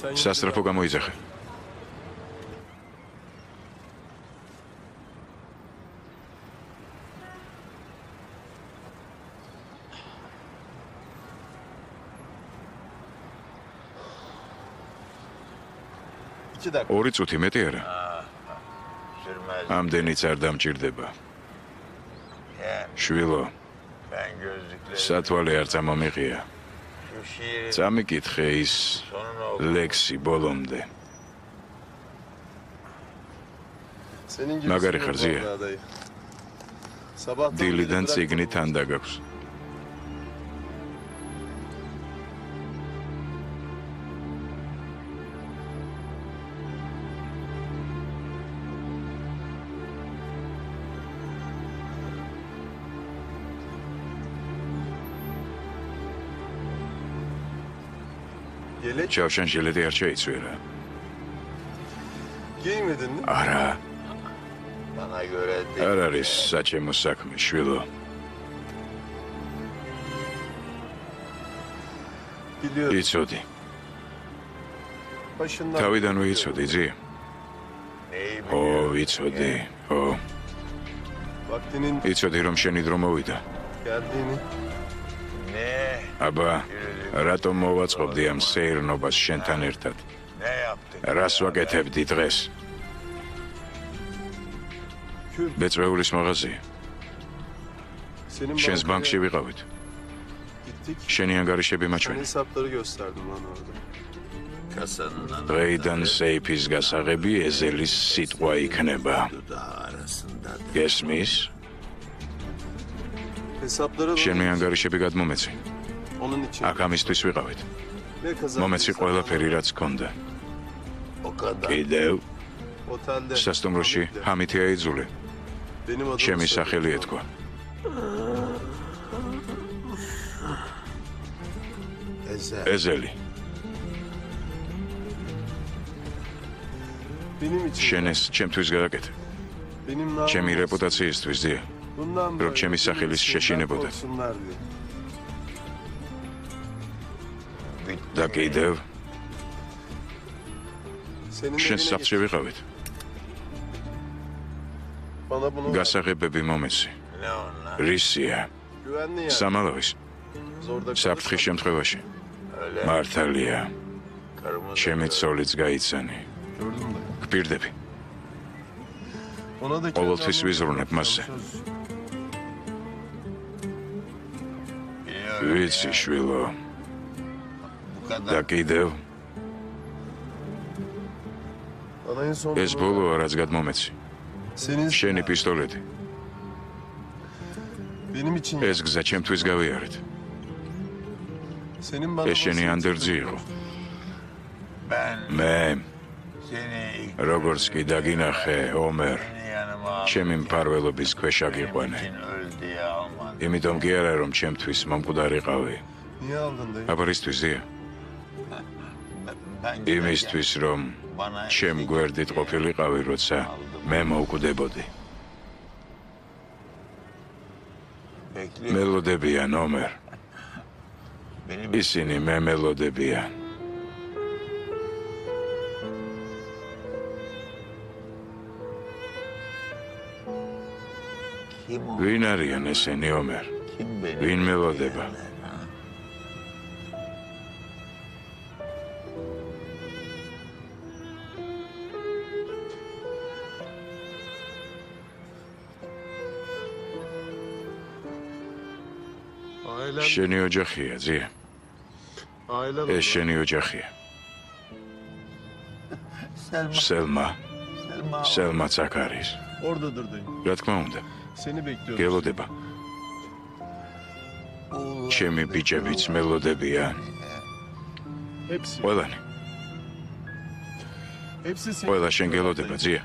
სასწრაფო გამოიძახე. ორი წუთი მეტი არა. ამდენიც არ დამჭირდება. შვილო, სათვალე არ წამომიღია. წამიკითხე ის ლექსი ბოლომდე. მაგარი ხარ ზია. დილიდან წიგნი თან დაგაქვს. ჯავშან ჟილეტი არ შეიცვირა. Giymedin mi? არა. არ არის საჩემო საქმე, შვილო. Biliyorum. იცოდი. Başından. თავიდანვე იცოდი, ძია. ო, იცოდი. ო, Vaktinin იცოდი რომ შენი დრო მოვიდა. geldiğini. აბა, რატომ მოვაწყობდი ამ სეირნობას შენთან ერთად? რას ვაკეთებდი დღეს? ბეწვეულის მაღაზია. შენს ბანკში ვიყავით. შენი ანგარიშები მაჩვენე. Hesapları gösterdim lan orada. დღეიდან სეიფის გასაღები ეზელის სიტყვა იქნება. გესმის? Hesapları შენ მე ანგარიშები გადმომეცი. onun için. აქ ამისთვის ვიყავით. მომეცი ყველაფერი რაც გქონდა. კიდევ სასტუმროში ჰამითი აიძულე. ჩემი სახელი ეთქვა. ეზელი. შენ ეს ჩემთვის გააკეთე. ჩემი რეპუტაციისთვის ძია. რომ ჩემი სახელის შეშინებოდა. და კიდევ შენ საფრთხე ვიყავით. გასაღებები მომეცი. რისია? სამალავის. საფრთხის შემთხვევაში. მართალია. ჩემი ცოლიც გაიცანი. გპირდები. ყოველთვის ვიზრუნებ მასზე. ვიცი, შვილო. და კიდევ ეს ბოლოა, რაც გადმომეცი. შენი პისტოლეტი. ეს გზა ჩემთვის გავიარეთ. ეს შენი ანდერძი იყო. მე როგორც კი დაგინახე, ომერ, ჩემი მფარველობის ქვეშ აგიყვანე. იმიტომ კი არა, რომ ჩემთვის მომკვდარიყავი. აბარისთვის ზია. იმისთვის, რომ ჩემ გვერდით ყოფილიყავი, როცა მე მოვკვდებოდი. მელოდებიან, ომერ. ისინი მე მელოდებიან. ვინ არიან ესენი, ომერ? ვინ მელოდება? შენი ოჯახია, ძია. ეს შენი ოჯახია. სელმაც აქ არის. რა თქმა უნდა. გელოდება. ჩემი ბიჭებიც მელოდებიან. ყველანი. ყველა შენ გელოდება, ძია.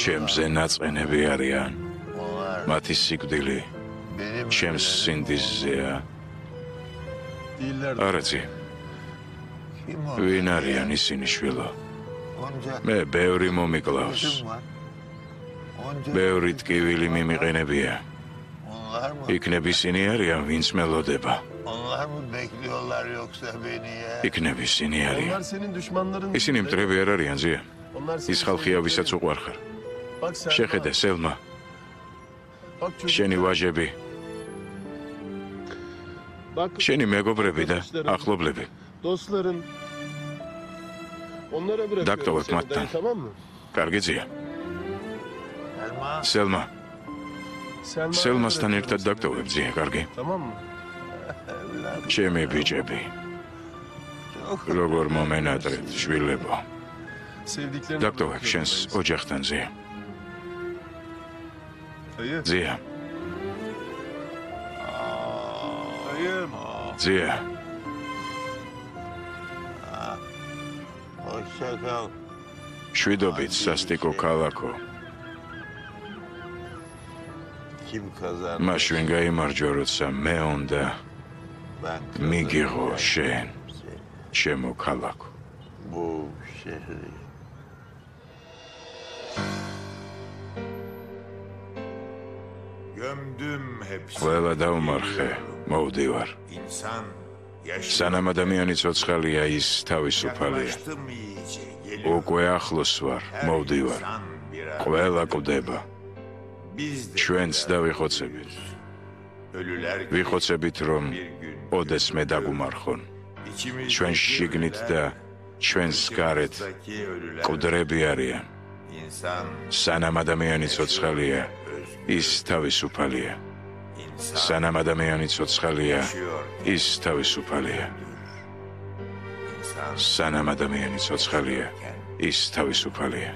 ჩემზე ნაწყენები არიან. მათი სიკვდილი ჩემს სინდისზეა. არა, ძია. ვინ არიან ისინი, შვილო? მე ბევრი მომიკლავს. ბევრი ტკივილი მიმიყენებია. იქნებ ისინი არიან, ვინც მელოდება. იქნებ ისინი არიან. ისინი მტრები არ არიან, ძია. ის ხალხია, ვისაც უყვარხარ. შეხედე, სელმა. შენი ვაჟები. შენი მეგობრები და ახლობლები. დაგტოვებ მათთან. კარგი, ძია. სელმასთან ერთად დაგტოვებ, ძია, კარგი. ჩემი ბიჭები. როგორ მომენატრეთ, შვილებო. დაგტოვებ შენს ოჯახთან, ძია. ძია. ძია. შვიდობით, სასტიკო ქალაქო. მას ვინ გაიმარჯვა, როცა მე უნდა მიგიღო შენ, ჩემო ქალაქო. ყველა დაუმარხე, მოვდივარ. სანამ ადამიანი ცოცხალია, ის თავისუფალია. უკვე ახლოს ვარ, მოვდივარ. ყველა კვდება. ჩვენც დავიხოცებით. ვიხოცებით, რომ ოდესმე დაგუმარხონ. ჩვენ შიგნით და ჩვენს გარეთ კვდრები არიან. სანამ ადამიანი ცოცხალია, ის თავისუფალია. სანამ ადამიანი ცოცხალია, ის თავისუფალია. სანამ ადამიანი ცოცხალია, ის თავისუფალია.